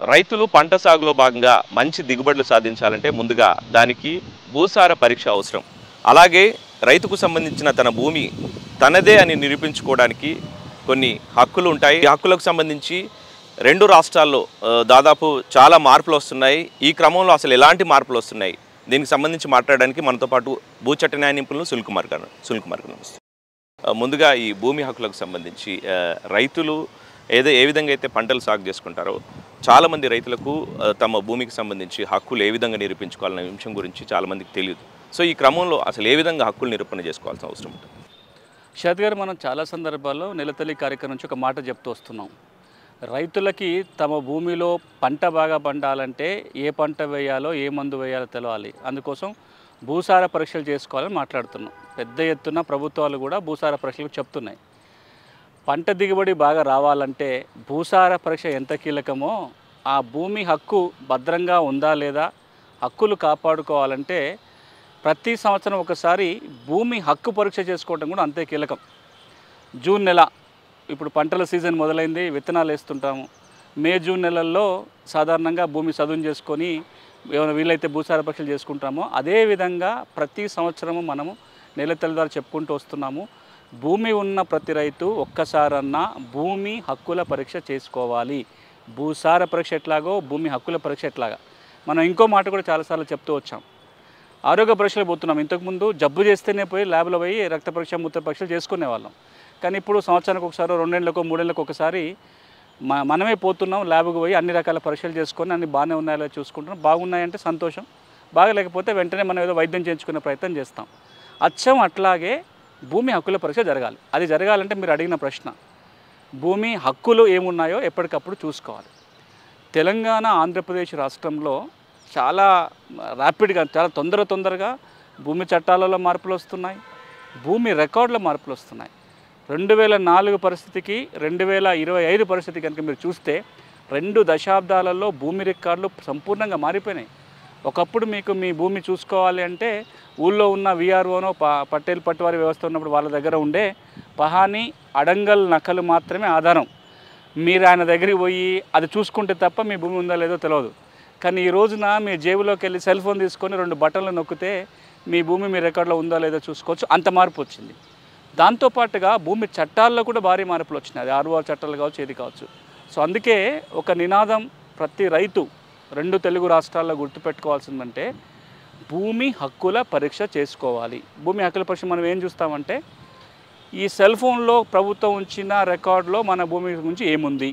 రైతులు పంట సాగులో భాగంగా మంచి దిగుబడులు సాధించాలంటే ముందుగా దానికి భూసార పరీక్ష అవసరం. అలాగే రైతుకు సంబంధించిన తన భూమి తనదే అని నిరూపించుకోవడానికి కొన్ని హక్కులు ఉంటాయి. ఈ హక్కులకు సంబంధించి రెండు రాష్ట్రాల్లో దాదాపు చాలా మార్పులు వస్తున్నాయి. ఈ క్రమంలో అసలు ఎలాంటి మార్పులు వస్తున్నాయి, దీనికి సంబంధించి మాట్లాడడానికి మనతో పాటు భూచట్ట న్యాయ నిపుణులు సునీల్ కుమార్ గారు. ముందుగా ఈ భూమి హక్కులకు సంబంధించి రైతులు ఏ విధంగా అయితే పంటలు సాగు చేసుకుంటారో చాలామంది రైతులకు తమ భూమికి సంబంధించి హక్కులు ఏ విధంగా నిరూపించుకోవాలనే విషయం గురించి చాలామందికి తెలియదు. సో ఈ క్రమంలో అసలు ఏ విధంగా హక్కులు నిరూపణ చేసుకోవాల్సిన అవసరం ఉంటుంది? షాద్ గారు, మనం చాలా సందర్భాల్లో నెలతల్లి కార్యక్రమం నుంచి ఒక మాట చెప్తూ వస్తున్నాం. రైతులకి తమ భూమిలో పంట బాగా పండాలంటే ఏ పంట వేయాలో ఏ మందు వేయాలో తెలవాలి. అందుకోసం భూసార పరీక్షలు చేసుకోవాలని మాట్లాడుతున్నాం. పెద్ద ఎత్తున ప్రభుత్వాలు కూడా భూసార పరీక్షలు చెప్తున్నాయి. పంట దిగుబడి బాగా రావాలంటే భూసార పరీక్ష ఎంత కీలకమో, ఆ భూమి హక్కు భద్రంగా ఉందా లేదా, హక్కులు కాపాడుకోవాలంటే ప్రతి సంవత్సరం ఒకసారి భూమి హక్కు పరీక్ష చేసుకోవడం కూడా అంతే కీలకం. జూన్ నెల ఇప్పుడు పంటల సీజన్ మొదలైంది, విత్తనాలు వేస్తుంటాము. మే జూన్ నెలల్లో సాధారణంగా భూమి చదును చేసుకొని ఏమైనా వీలైతే భూసార పరీక్షలు చేసుకుంటామో, అదేవిధంగా ప్రతి సంవత్సరము మనము నెలతల్లి ద్వారా చెప్పుకుంటూ వస్తున్నాము. భూమి ఉన్న ప్రతి రైతు ఒక్కసారన్నా భూమి హక్కుల పరీక్ష చేసుకోవాలి. భూసార పరీక్ష ఎట్లాగో భూమి హక్కుల పరీక్ష ఎట్లాగా. మనం ఇంకో మాట కూడా చాలాసార్లు చెప్తూ వచ్చాం. ఆరోగ్య పరీక్షలు పోతున్నాం. ఇంతకుముందు జబ్బు చేస్తేనే పోయి ల్యాబ్లో పోయి రక్త పరీక్ష, మూత్ర పరీక్షలు చేసుకునేవాళ్ళం. కానీ ఇప్పుడు సంవత్సరానికి ఒకసారి, 2 నెలలకు 3 నెలలకు ఒకసారి మనమే పోతున్నాం ల్యాబ్కి పోయి అన్ని రకాల పరీక్షలు చేసుకొని అన్ని బాగానే ఉన్నాయో చూసుకుంటున్నాం. బాగున్నాయంటే సంతోషం, బాగలేకపోతే వెంటనే మనం ఏదో వైద్యం చేయించుకునే ప్రయత్నం చేస్తాం. అచ్చం అట్లాగే భూమి హక్కుల పరీక్ష జరగాలి. అది జరగాలంటే మీరు అడిగిన ప్రశ్న, భూమి హక్కులు ఏమున్నాయో ఎప్పటికప్పుడు చూసుకోవాలి. తెలంగాణ, ఆంధ్రప్రదేశ్ రాష్ట్రంలో చాలా ర్యాపిడ్గా, చాలా తొందరగా భూమి చట్టాలలో మార్పులు వస్తున్నాయి, భూమి రికార్డుల మార్పులు వస్తున్నాయి. 2004 పరిస్థితికి 2025 పరిస్థితి కనుక మీరు చూస్తే 2 దశాబ్దాలలో భూమి రికార్డులు సంపూర్ణంగా మారిపోయినాయి. ఒకప్పుడు మీకు మీ భూమి చూసుకోవాలి అంటే ఊళ్ళో ఉన్న విఆర్ఓనో పట్టేల్ పట్టువారి వ్యవస్థ ఉన్నప్పుడు వాళ్ళ దగ్గర ఉండే పహానీ, అడంగల్ నకలు మాత్రమే ఆధారం. మీరు ఆయన దగ్గరికి పోయి అది చూసుకుంటే తప్ప మీ భూమి ఉందా లేదో తెలియదు. కానీ ఈ రోజున మీ జేబులోకి వెళ్ళి సెల్ ఫోన్ తీసుకొని 2 బటన్లు నొక్కితే మీ భూమి మీ రికార్డులో ఉందా లేదో చూసుకోవచ్చు. అంత మార్పు వచ్చింది. దాంతోపాటుగా భూమి చట్టాల్లో కూడా భారీ మార్పులు వచ్చినాయి. అది ఆర్ఓఆర్ చట్టాలు కావచ్చు, ఏది కావచ్చు. సో అందుకే ఒక నినాదం ప్రతి రైతు 2 తెలుగు రాష్ట్రాల్లో గుర్తుపెట్టుకోవాల్సిందంటే భూమి హక్కుల పరీక్ష చేసుకోవాలి. భూమి హక్కుల పరీక్ష మనం ఏం చూస్తామంటే ఈ సెల్ ఫోన్లో ప్రభుత్వం ఉంచిన రికార్డులో మన భూమి గురించి ఏముంది,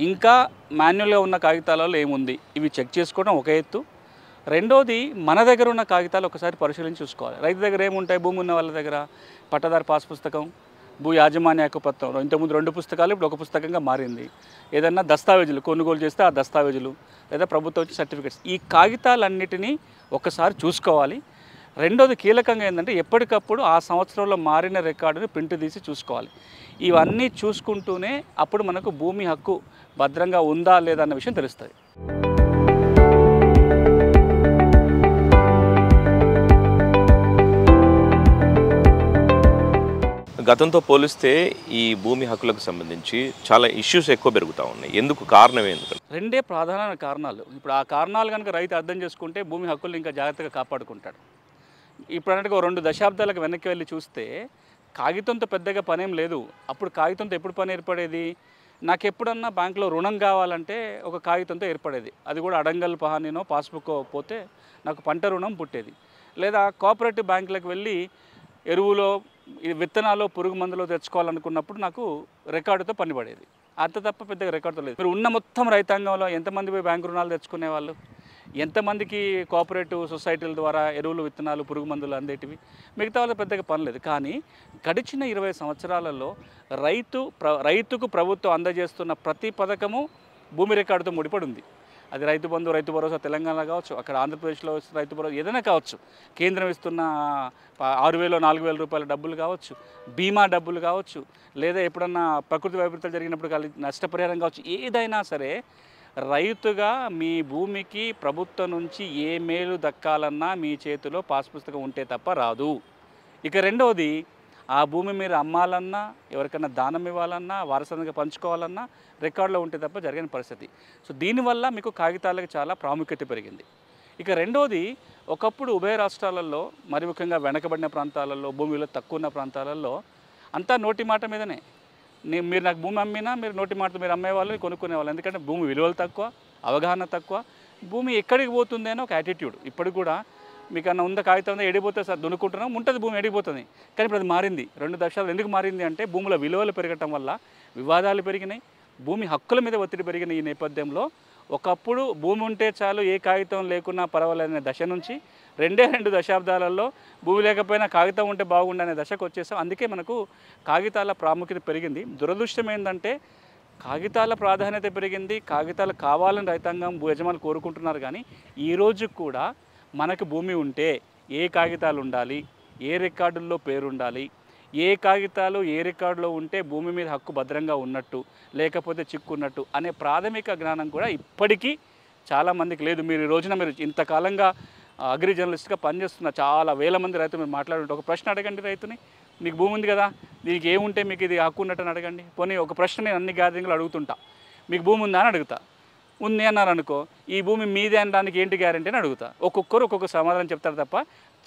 ఇంకా మాన్యువల్గా ఉన్న కాగితాలలో ఏముంది, ఇవి చెక్ చేసుకోవడం ఒక ఎత్తు. రెండోది, మన దగ్గర ఉన్న కాగితాలు ఒకసారి పరిశీలించి చూసుకోవాలి. రైతు దగ్గర ఏముంటాయి, భూమి ఉన్న వాళ్ళ దగ్గర పట్టదారు పాస్ పుస్తకం, భూ యాజమాన్య హక్కు పత్రం. ఇంతకుముందు 2 పుస్తకాలు, ఇప్పుడు 1 పుస్తకంగా మారింది. ఏదన్నా దస్తావేజులు కొనుగోలు చేస్తే ఆ దస్తావేజులు, లేదా ప్రభుత్వం వచ్చి సర్టిఫికేట్స్, ఈ కాగితాలన్నిటినీ ఒకసారి చూసుకోవాలి. రెండోది కీలకంగా ఏంటంటే ఎప్పటికప్పుడు ఆ సంవత్సరంలో మారిన రికార్డుని ప్రింట్ తీసి చూసుకోవాలి. ఇవన్నీ చూసుకుంటూనే అప్పుడు మనకు భూమి హక్కు భద్రంగా ఉందా లేదా అన్న విషయం తెలుస్తుంది. గతంతో పోలిస్తే ఈ భూమి హక్కులకు సంబంధించి చాలా ఇష్యూస్ ఎక్కువ పెరుగుతూ ఉన్నాయి. ఎందుకు, కారణం ఏంటి? 2 ప్రధాన కారణాలు. ఇప్పుడు ఆ కారణాలు కనుక రైతు అర్థం చేసుకుంటే భూమి హక్కులు ఇంకా జాగ్రత్తగా కాపాడుకుంటాడు. ఇప్పుడు అంటే 2 దశాబ్దాలకు వెనక్కి వెళ్ళి చూస్తే కాగితంతో పెద్దగా పనేం లేదు. అప్పుడు కాగితంతో ఎప్పుడు పని ఏర్పడేది, నాకు ఎప్పుడన్నా బ్యాంకులో రుణం కావాలంటే ఒక కాగితంతో ఏర్పడేది. అది కూడా అడంగల్ పహానీనో పాస్బుక్ పోతే నాకు పంట రుణం పుట్టేది. లేదా కోఆపరేటివ్ బ్యాంకులకు వెళ్ళి ఎరువులో, విత్తనాలు, పురుగు మందులు తెచ్చుకోవాలనుకున్నప్పుడు నాకు రికార్డుతో పని పడేది. అంత తప్ప పెద్దగా రికార్డుతో లేదు. మీరు ఉన్న మొత్తం రైతాంగంలో ఎంతమంది పోయి బ్యాంకు రుణాలు తెచ్చుకునేవాళ్ళు, ఎంతమందికి కోఆపరేటివ్ సొసైటీల ద్వారా ఎరువులు, విత్తనాలు, పురుగు మందులు అందేటివి, మిగతా వాళ్ళకి పెద్దగా పని లేదు. కానీ గడిచిన 20 సంవత్సరాలలో రైతుకు ప్రభుత్వం అందజేస్తున్న ప్రతి పథకము భూమి రికార్డుతో ముడిపడి ఉంది. అది రైతు బంధు, రైతు భరోసా తెలంగాణ కావచ్చు, అక్కడ ఆంధ్రప్రదేశ్లో రైతు భరోసా ఏదైనా కావచ్చు, కేంద్రం ఇస్తున్న 6,000 4,000 రూపాయల డబ్బులు కావచ్చు, బీమా డబ్బులు కావచ్చు, లేదా ఎప్పుడన్నా ప్రకృతి వైపరీత్యాలు జరిగినప్పుడు నష్టపరిహారం కావచ్చు, ఏదైనా సరే రైతుగా మీ భూమికి ప్రభుత్వం నుంచి ఏ మేలు దక్కాలన్నా మీ చేతిలో పాస్ పుస్తకం ఉంటే తప్ప రాదు. ఇక రెండవది, ఆ భూమి మీరు అమ్మాలన్నా, ఎవరికైనా దానం ఇవ్వాలన్నా, వారసత్వంగా పంచుకోవాలన్నా రికార్డులో ఉంటే తప్ప జరిగిన పరిస్థితి. సో దీనివల్ల మీకు కాగితాలకు చాలా ప్రాముఖ్యత పెరిగింది. ఇక రెండోది, ఒకప్పుడు ఉభయ రాష్ట్రాలలో, మరి ముఖ్యంగా వెనకబడిన ప్రాంతాలలో, భూమిలో తక్కువ ఉన్న ప్రాంతాలలో అంతా నోటి మాట మీదనే. మీరు నాకు భూమి అమ్మినా మీరు నోటి మాట మీరు అమ్మేవాళ్ళు, కొనుక్కునేవాళ్ళు. ఎందుకంటే భూమి విలువలు తక్కువ, అవగాహన తక్కువ, భూమి ఎక్కడికి పోతుంది అని ఒక యాటిట్యూడ్. ఇప్పుడు కూడా మీకు అన్న ఉందా కాగితం ఉందా, ఎడిపోతుంది సార్ దున్నుకుంటున్నాం, ఉంటుంది భూమి ఎడిపోతుంది. కానీ ఇప్పుడు అది మారింది. 2 దశలు ఎందుకు మారింది అంటే భూముల విలువలు పెరగటం వల్ల వివాదాలు పెరిగినాయి, భూమి హక్కుల మీద ఒత్తిడి పెరిగిన ఈ నేపథ్యంలో ఒకప్పుడు భూమి ఉంటే చాలు ఏ కాగితం లేకున్నా పర్వాలేదనే దశ నుంచి 2 దశాబ్దాలలో భూమి లేకపోయినా కాగితం ఉంటే బాగుండనే దశకు వచ్చేసాం. అందుకే మనకు కాగితాల ప్రాముఖ్యత పెరిగింది. దురదృష్టం ఏంటంటే కాగితాల ప్రాధాన్యత పెరిగింది, కాగితాలు కావాలని రైతాంగం భూ యజమానులు కోరుకుంటున్నారు. కానీ ఈరోజు కూడా మనకు భూమి ఉంటే ఏ కాగితాలు ఉండాలి, ఏ రికార్డుల్లో పేరు ఉండాలి, ఏ కాగితాలు ఏ రికార్డులో ఉంటే భూమి మీద హక్కు భద్రంగా ఉన్నట్టు, లేకపోతే చిక్కున్నట్టు అనే ప్రాథమిక జ్ఞానం కూడా ఇప్పటికీ చాలామందికి లేదు. మీరు ఈ రోజున మీరు ఇంతకాలంగా అగ్రి జర్నలిస్ట్గా పనిచేస్తున్న చాలా వేల మంది రైతులు మీరు మాట్లాడుంటే ఒక ప్రశ్న అడగండి రైతుని, మీకు భూమి ఉంది కదా, దీనికి ఏముంటే మీకు ఇది హక్కు ఉన్నట్టని అడగండి. పోనీ ఒక ప్రశ్న నేను అన్ని గ్యాదరింగ్లో అడుగుతుంటా, మీకు భూమి ఉందా అని అడుగుతా, ఉంది అన్నారు అనుకో, ఈ భూమి మీదే అనడానికి ఏంటి గ్యారంటీ అని అడుగుతా. ఒక్కొక్కరు ఒక్కొక్క సమాధానం చెప్తారు తప్ప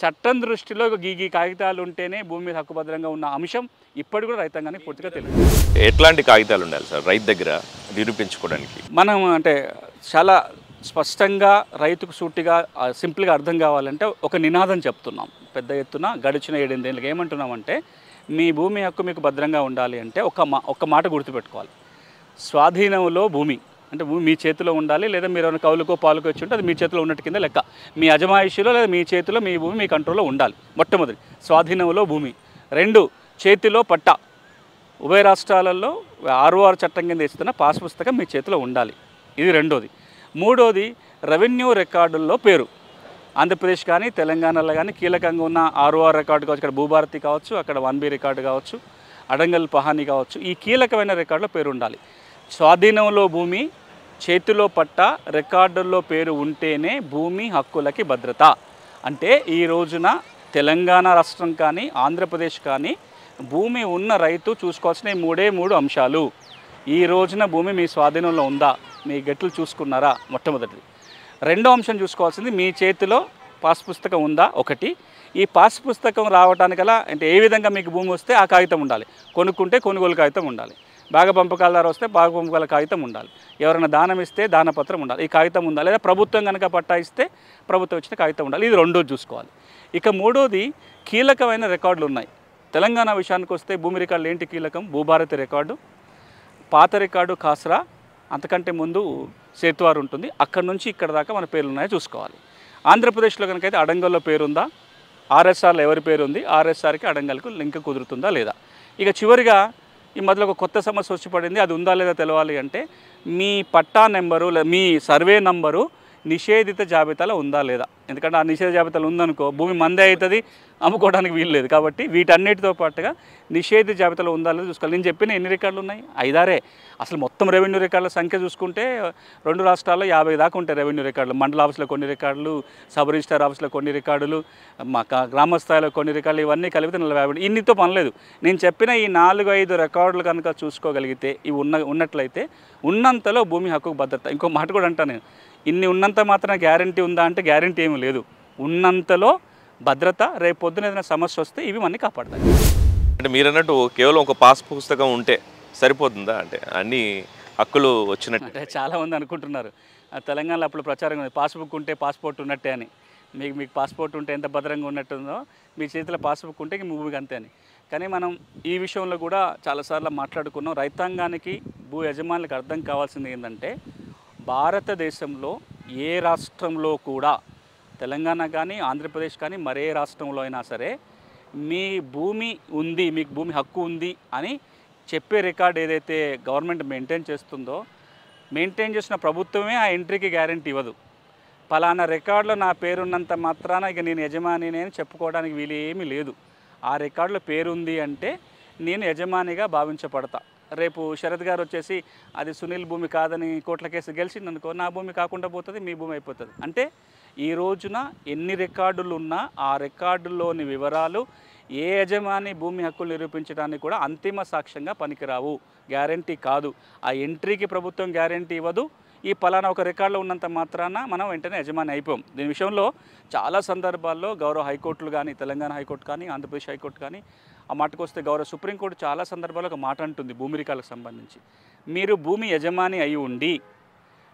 చట్టం దృష్టిలో ఈ కాగితాలు ఉంటేనే భూమి మీద హక్కు భద్రంగా ఉన్న అంశం ఇప్పటి కూడా రైతాంగానికి పూర్తిగా తెలియదు. ఎట్లాంటి కాగితాలు ఉండాలి సార్ రైతు దగ్గర నిరూపించుకోవడానికి? మనం అంటే చాలా స్పష్టంగా రైతుకు సూటిగా సింపుల్గా అర్థం కావాలంటే ఒక నినాదం చెప్తున్నాం పెద్ద ఎత్తున. గడిచిన 7-8 ఏళ్ళకి ఏమంటున్నామంటే, మీ భూమి హక్కు మీకు భద్రంగా ఉండాలి అంటే ఒక మాట గుర్తుపెట్టుకోవాలి. స్వాధీనంలో భూమి అంటే భూమి మీ చేతిలో ఉండాలి, లేదా మీరు ఏమైనా కౌలుకో పాలుకో వచ్చి ఉంటే అది మీ చేతిలో ఉన్నట్టు కింద లెక్క. మీ అజమాయిషిలో లేదా మీ చేతిలో మీ భూమి మీ కంట్రోల్లో ఉండాలి. మొట్టమొదటి స్వాధీనంలో భూమి. 2 చేతిలో పట్టా. ఉభయ రాష్ట్రాలలో 6 చట్టం కింద ఇస్తున్న పాస్ పుస్తకం మీ చేతిలో ఉండాలి. ఇది రెండోది. మూడోది, రెవెన్యూ రికార్డుల్లో పేరు. ఆంధ్రప్రదేశ్ కానీ తెలంగాణలో కానీ కీలకంగా ఉన్న 6 రికార్డు కావచ్చు, ఇక్కడ భూభారతి కావచ్చు, అక్కడ 1B రికార్డు కావచ్చు, అడంగల్ పహాని కావచ్చు, ఈ కీలకమైన రికార్డులో పేరు ఉండాలి. స్వాధీనంలో భూమి, చేతిలో పట్ట, రికార్డుల్లో పేరు ఉంటేనే భూమి హక్కులకి భద్రత. అంటే ఈ రోజున తెలంగాణ రాష్ట్రం కానీ ఆంధ్రప్రదేశ్ కానీ భూమి ఉన్న రైతు చూసుకోవాల్సిన 3 అంశాలు. ఈ రోజున భూమి మీ స్వాధీనంలో ఉందా, మీ గట్లు చూసుకున్నారా, మొట్టమొదటిది. రెండో అంశం చూసుకోవాల్సింది మీ చేతిలో పాస్ పుస్తకం ఉందా, ఒకటి. ఈ పాస్ పుస్తకం రావడానికలా అంటే ఏ విధంగా మీకు భూమి వస్తే ఆ కాగితం ఉండాలి. కొనుక్కుంటే కొనుగోలు కాగితం ఉండాలి. బాగా పంపకాలదారు వస్తే బాగా పంపకాల కాగితం ఉండాలి. ఎవరైనా దానం ఇస్తే దానపత్రం ఉండాలి. ఈ కాగితం ఉండాలి. లేదా ప్రభుత్వం కనుక పట్టా ఇస్తే ప్రభుత్వం ఇచ్చిన కాగితం ఉండాలి. ఇది రెండోది చూసుకోవాలి. ఇక మూడోది, కీలకమైన రికార్డులు ఉన్నాయి. తెలంగాణ విషయానికి వస్తే భూమి రికార్డులు ఏంటి కీలకం? భూభారతి రికార్డు, పాత రికార్డు ఖాసరా, అంతకంటే ముందు సేతువారు ఉంటుంది. అక్కడ నుంచి ఇక్కడ దాకా మన పేర్లు ఉన్నాయో చూసుకోవాలి. ఆంధ్రప్రదేశ్లో కనుకైతే అడంగల్లో పేరుందా, ఆర్ఎస్ఆర్లో ఎవరి పేరు ఉంది, ఆర్ఎస్ఆర్కి అడంగల్కు లింక్ కుదురుతుందా లేదా. ఇక చివరిగా ఈ మధ్యలో ఒక కొత్త సమస్య వచ్చి పడింది. అది ఉందా లేదా తెలవాలి అంటే మీ పట్టా నెంబరు, మీ సర్వే నంబరు నిషేధిత జాబితాలో ఉందా లేదా. ఎందుకంటే ఆ నిషేధ జాబితాలో ఉందనుకో భూమి మందే అవుతుంది, అమ్ముకోవడానికి వీలు లేదు. కాబట్టి వీటన్నిటితో పాటుగా నిషేధిత జాబితాలో ఉందా లేదా చూసుకోవాలి. నేను చెప్పిన ఎన్ని రికార్డులు ఉన్నాయి? 5 అసలు మొత్తం రెవెన్యూ రికార్డుల సంఖ్య చూసుకుంటే 2 రాష్ట్రాల్లో 50 దాకా ఉంటాయి రెవెన్యూ రికార్డులు. మండల ఆఫీస్లో కొన్ని రికార్డులు, సబ్ రిజిస్టర్ ఆఫీస్లో కొన్ని రికార్డులు, మా గ్రామ స్థాయిలో కొన్ని రికార్డులు, ఇవన్నీ కలిపితే 40. ఇన్నితో పనిలేదు. నేను చెప్పిన ఈ 4-5 రికార్డులు కనుక చూసుకోగలిగితే, ఇవి ఉన్నట్లయితే ఉన్నంతలో భూమి హక్కు భద్రత. ఇంకో మాట కూడా అంటాను నేను, ఇన్ని ఉన్నంత మాత్రం గ్యారంటీ ఉందా అంటే గ్యారంటీ ఏమీ లేదు. ఉన్నంతలో భద్రత, రేపు పొద్దున ఏదైనా సమస్య వస్తే ఇవి మనని కాపాడతాయి. అంటే మీరు అన్నట్టు కేవలం ఒక పాస్ పుస్తకం ఉంటే సరిపోతుందా? అంటే అన్ని హక్కులు వచ్చినట్టు అంటే చాలామంది అనుకుంటున్నారు తెలంగాణలో అప్పుడు ప్రచారం ఉంది, పాస్బుక్ ఉంటే పాస్పోర్ట్ ఉన్నట్టే అని. మీకు పాస్పోర్ట్ ఉంటే ఎంత భద్రంగా ఉన్నట్టుందో మీ చేతిలో పాస్బుక్ ఉంటే మీ భూమికి అంతే అని. కానీ మనం ఈ విషయంలో కూడా చాలాసార్లు మాట్లాడుకున్నాం. రైతాంగానికి, భూ యజమానులకు అర్థం కావాల్సింది ఏంటంటే, భారతదేశంలో ఏ రాష్ట్రంలో కూడా, తెలంగాణ కానీ ఆంధ్రప్రదేశ్ కానీ మరే రాష్ట్రంలో అయినా సరే, మీ భూమి ఉంది, మీకు భూమి హక్కు ఉంది అని చెప్పే రికార్డ్ ఏదైతే గవర్నమెంట్ మెయింటైన్ చేస్తుందో, మెయింటైన్ చేసిన ప్రభుత్వమే ఆ ఎంట్రీకి గ్యారంటీ ఇవ్వదు. పలానా రికార్డులో నా పేరున్నంత మాత్రాన ఇక నేను యజమానిని అని చెప్పుకోవడానికి వీలు ఏమీ లేదు. ఆ రికార్డులో పేరుంది అంటే నేను యజమానిగా భావించబడతా. రేపు శరత్ గారు వచ్చేసి అది సునీల్ భూమి కాదని కోర్టుల కేసు గెలిచిందనుకో, నా భూమి కాకుండా పోతుంది, మీ భూమి అయిపోతుంది. అంటే ఈ రోజున ఎన్ని రికార్డులు ఉన్నా ఆ రికార్డుల్లోని వివరాలు ఏ యజమాని భూమి హక్కులు నిరూపించడానికి కూడా అంతిమ సాక్ష్యంగా పనికిరావు, గ్యారంటీ కాదు. ఆ ఎంట్రీకి ప్రభుత్వం గ్యారంటీ ఇవ్వదు. ఈ పలానా ఒక రికార్డులో ఉన్నంత మాత్రాన మనం వెంటనే యజమాని అయిపోం. దీని విషయంలో చాలా సందర్భాల్లో గౌరవ హైకోర్టులు కానీ, తెలంగాణ హైకోర్టు కానీ, ఆంధ్రప్రదేశ్ హైకోర్టు కానీ, ఆ మాటకు వస్తే గౌరవ సుప్రీంకోర్టు చాలా సందర్భాల్లో ఒక మాట అంటుంది భూమి రికార్డులకు సంబంధించి. మీరు భూమి యజమాని అయి ఉండి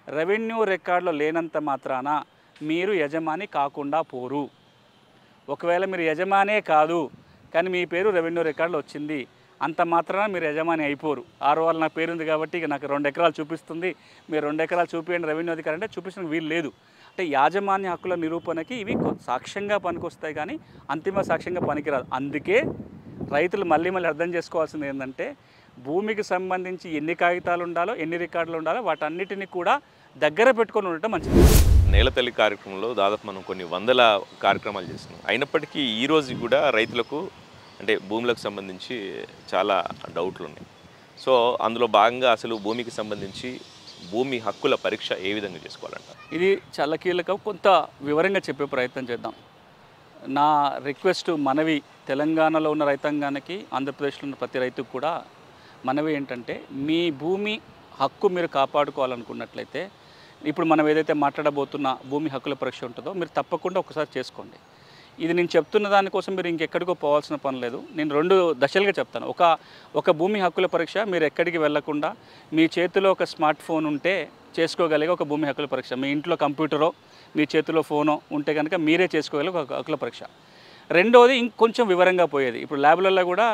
రెవెన్యూ రికార్డులో లేనంత మాత్రాన మీరు యజమాని కాకుండా పోరు. ఒకవేళ మీరు యజమానే కాదు కానీ మీ పేరు రెవెన్యూ రికార్డులో వచ్చింది, అంత మాత్రాన మీరు యజమాని అయిపోరు. ఆరు నా పేరు ఉంది కాబట్టి ఇక నాకు 2 ఎకరాలు చూపిస్తుంది, మీరు 2 ఎకరాలు చూపించండి రెవెన్యూ అధికారి అంటే చూపించడానికి వీలు లేదు. అంటే యాజమాన్య హక్కుల నిరూపణకి ఇవి సాక్ష్యంగా పనికొస్తాయి కానీ అంతిమ సాక్ష్యంగా పనికిరాదు. అందుకే రైతులు మళ్ళీ అర్థం చేసుకోవాల్సింది ఏంటంటే భూమికి సంబంధించి ఎన్ని కాగితాలు ఉండాలో, ఎన్ని రికార్డులు ఉండాలో వాటన్నిటిని కూడా దగ్గర పెట్టుకొని ఉండటం మంచిది. నేలతల్లి కార్యక్రమంలో దాదాపు మనం కొన్ని వందల కార్యక్రమాలు చేస్తున్నాం. అయినప్పటికీ ఈరోజు కూడా రైతులకు అంటే భూములకు సంబంధించి చాలా డౌట్లు ఉన్నాయి. సో అందులో భాగంగా అసలు భూమికి సంబంధించి భూమి హక్కుల పరీక్ష ఏ విధంగా చేసుకోవాలంట? ఇది చాలా కీలకం. కొంత వివరంగా చెప్పే ప్రయత్నం చేద్దాం. నా రిక్వెస్ట్, మనవి తెలంగాణలో ఉన్న రైతాంగానికి, ఆంధ్రప్రదేశ్లో ఉన్న ప్రతి రైతుకు కూడా మనవి ఏంటంటే మీ భూమి హక్కు మీరు కాపాడుకోవాలనుకున్నట్లయితే ఇప్పుడు మనం ఏదైతే మాట్లాడబోతున్న భూమి హక్కుల పరీక్ష ఉంటుందో మీరు తప్పకుండా ఒకసారి చేసుకోండి. ఇది నేను చెప్తున్న దానికోసం మీరు ఇంకెక్కడికో పోవాల్సిన పని లేదు. నేను 2 దశలుగా చెప్తాను. ఒక భూమి హక్కుల పరీక్ష మీరు ఎక్కడికి వెళ్లకుండా మీ చేతిలో ఒక స్మార్ట్ ఫోన్ ఉంటే చేసుకోగలిగే ఒక భూమి హక్కుల పరీక్ష. మీ ఇంట్లో కంప్యూటరో మీ చేతిలో ఫోనో ఉంటే కనుక మీరే చేసుకోగలిగే ఒక హక్కుల పరీక్ష. రెండోది ఇంకొంచెం వివరంగా పోయేది. ఇప్పుడు ల్యాబ్లలో కూడా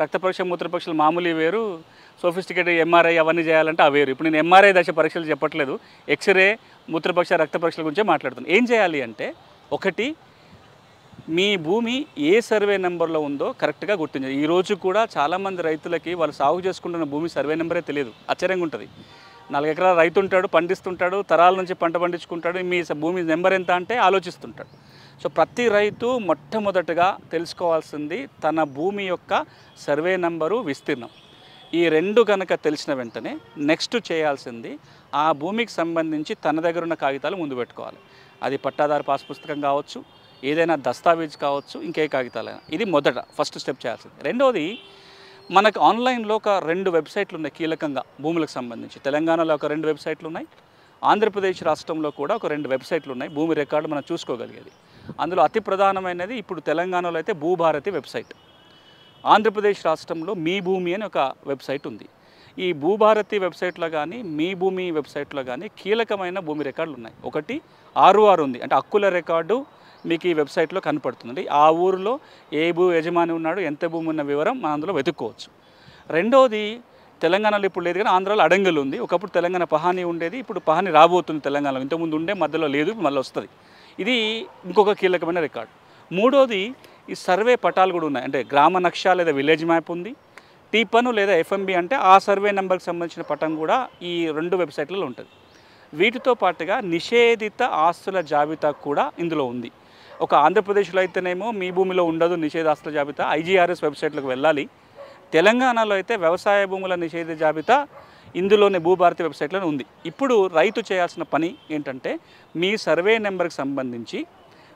రక్త పరీక్ష, మూత్ర పరీక్షలు మామూలు వేరు, సోఫిస్టికేటెడ్ ఎంఆర్ఐ అవన్నీ చేయాలంటే అవేరు. ఇప్పుడు నేను ఎంఆర్ఐ దశ పరీక్షలు చెప్పట్లేదు, ఎక్స్రే, మూత్రపరీక్ష, రక్త పరీక్షల గురించే మాట్లాడుతున్నాను. ఏం చేయాలి అంటే, ఒకటి మీ భూమి ఏ సర్వే నెంబర్లో ఉందో కరెక్ట్గా గుర్తించాలి. ఈరోజు కూడా చాలామంది రైతులకి వాళ్ళు సాగు చేసుకుంటున్న భూమి సర్వే నెంబరే తెలియదు. ఆశ్చర్యంగా ఉంటుంది. 4 ఎకరాల రైతు ఉంటాడు, పండిస్తుంటాడు, తరాల నుంచి పంట పండించుకుంటాడు, మీ భూమి నెంబర్ ఎంత అంటే ఆలోచిస్తుంటాడు. సో ప్రతి రైతు మొట్టమొదటగా తెలుసుకోవాల్సింది తన భూమి యొక్క సర్వే నెంబరు, విస్తీర్ణం. ఈ 2 కనుక తెలిసిన వెంటనే నెక్స్ట్ చేయాల్సింది ఆ భూమికి సంబంధించి తన దగ్గర ఉన్న కాగితాలు ముందు పెట్టుకోవాలి. అది పట్టాదారు పాస్ పుస్తకం కావచ్చు, ఏదైనా దస్తావేజ్ కావచ్చు, ఇంకే కాగితాలైనా. ఇది ఫస్ట్ స్టెప్ చేయాల్సింది. రెండోది, మనకు ఆన్లైన్లో ఒక 2 వెబ్సైట్లు ఉన్నాయి కీలకంగా భూములకు సంబంధించి. తెలంగాణలో ఒక 2 వెబ్సైట్లు ఉన్నాయి, ఆంధ్రప్రదేశ్ రాష్ట్రంలో కూడా ఒక 2 వెబ్సైట్లు ఉన్నాయి భూమి రికార్డు మనం చూసుకోగలిగేది. అందులో అతి ప్రధానమైనది ఇప్పుడు తెలంగాణలో అయితే భూభారతి వెబ్సైట్, ఆంధ్రప్రదేశ్ రాష్ట్రంలో మీ భూమి అని ఒక వెబ్సైట్ ఉంది. ఈ భూభారతి వెబ్సైట్లో కానీ మీ భూమి వెబ్సైట్లో కానీ కీలకమైన భూమి రికార్డులు ఉన్నాయి. ఒకటి ROR ఉంది, అంటే హక్కుల రికార్డు మీకు ఈ వెబ్సైట్లో కనపడుతుంది. ఆ ఊరిలో ఏ భూ యజమాని ఉన్నాడు, ఎంత భూమి ఉన్న వివరం మనం అందులో వెతుక్కోవచ్చు. రెండోది, తెలంగాణలో ఇప్పుడు లేదు కానీ ఆంధ్రాలో అడంగల్ ఉంది. ఒకప్పుడు తెలంగాణ పహాని ఉండేది, ఇప్పుడు పహాని రాబోతుంది తెలంగాణలో. ఇంతకుముందు ఉండే, మధ్యలో లేదు, మళ్ళీ వస్తుంది. ఇది ఇంకొక కీలకమైన రికార్డు. మూడోది, ఈ సర్వే పటాలు కూడా ఉన్నాయి, అంటే గ్రామ నక్ష లేదా విలేజ్ మ్యాప్ ఉంది, టీపను లేదా FMB అంటే ఆ సర్వే నెంబర్కి సంబంధించిన పటం కూడా ఈ 2 వెబ్సైట్లలో ఉంటుంది. వీటితో పాటుగా నిషేధిత ఆస్తుల జాబితా కూడా ఇందులో ఉంది. ఒక ఆంధ్రప్రదేశ్లో అయితేనేమో మీ భూమిలో ఉండదు నిషేధ ఆస్తుల జాబితా, IGRS వెబ్సైట్లకు వెళ్ళాలి. తెలంగాణలో అయితే వ్యవసాయ భూముల నిషేధ జాబితా ఇందులోనే భూభారతి వెబ్సైట్లోనే ఉంది. ఇప్పుడు రైతు చేయాల్సిన పని ఏంటంటే, మీ సర్వే నెంబర్కి సంబంధించి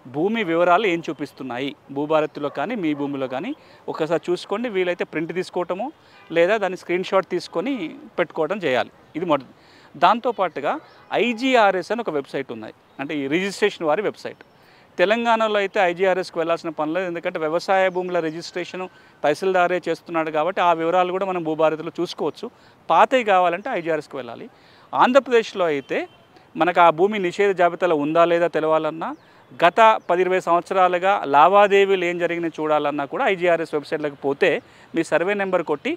భూమి వివరాలు ఏం చూపిస్తున్నాయి భూభారతిలో కానీ మీ భూమిలో కానీ ఒకసారి చూసుకోండి. వీలైతే ప్రింట్ తీసుకోవటము లేదా దాన్ని స్క్రీన్ షాట్ తీసుకొని పెట్టుకోవడం చేయాలి. ఇది మొదటి. దాంతోపాటుగా IGRS అని ఒక వెబ్సైట్ ఉన్నాయి, అంటే ఈ రిజిస్ట్రేషన్ వారి వెబ్సైట్. తెలంగాణలో అయితే IGRSకి వెళ్ళాల్సిన పని లేదు, ఎందుకంటే వ్యవసాయ భూముల రిజిస్ట్రేషను తహసీల్దారే చేస్తున్నాడు కాబట్టి ఆ వివరాలు కూడా మనం భూభారతిలో చూసుకోవచ్చు. పాతవి కావాలంటే IGRSకి వెళ్ళాలి. ఆంధ్రప్రదేశ్లో అయితే మనకు ఆ భూమి నిషేధ జాబితాలో ఉందా లేదా తెలవాలన్నా, గత 10-20 సంవత్సరాలుగా లావాదేవీలు ఏం జరిగినాయి చూడాలన్నా కూడా IGRS వెబ్సైట్లోకి పోతే మీ సర్వే నెంబర్ కొట్టి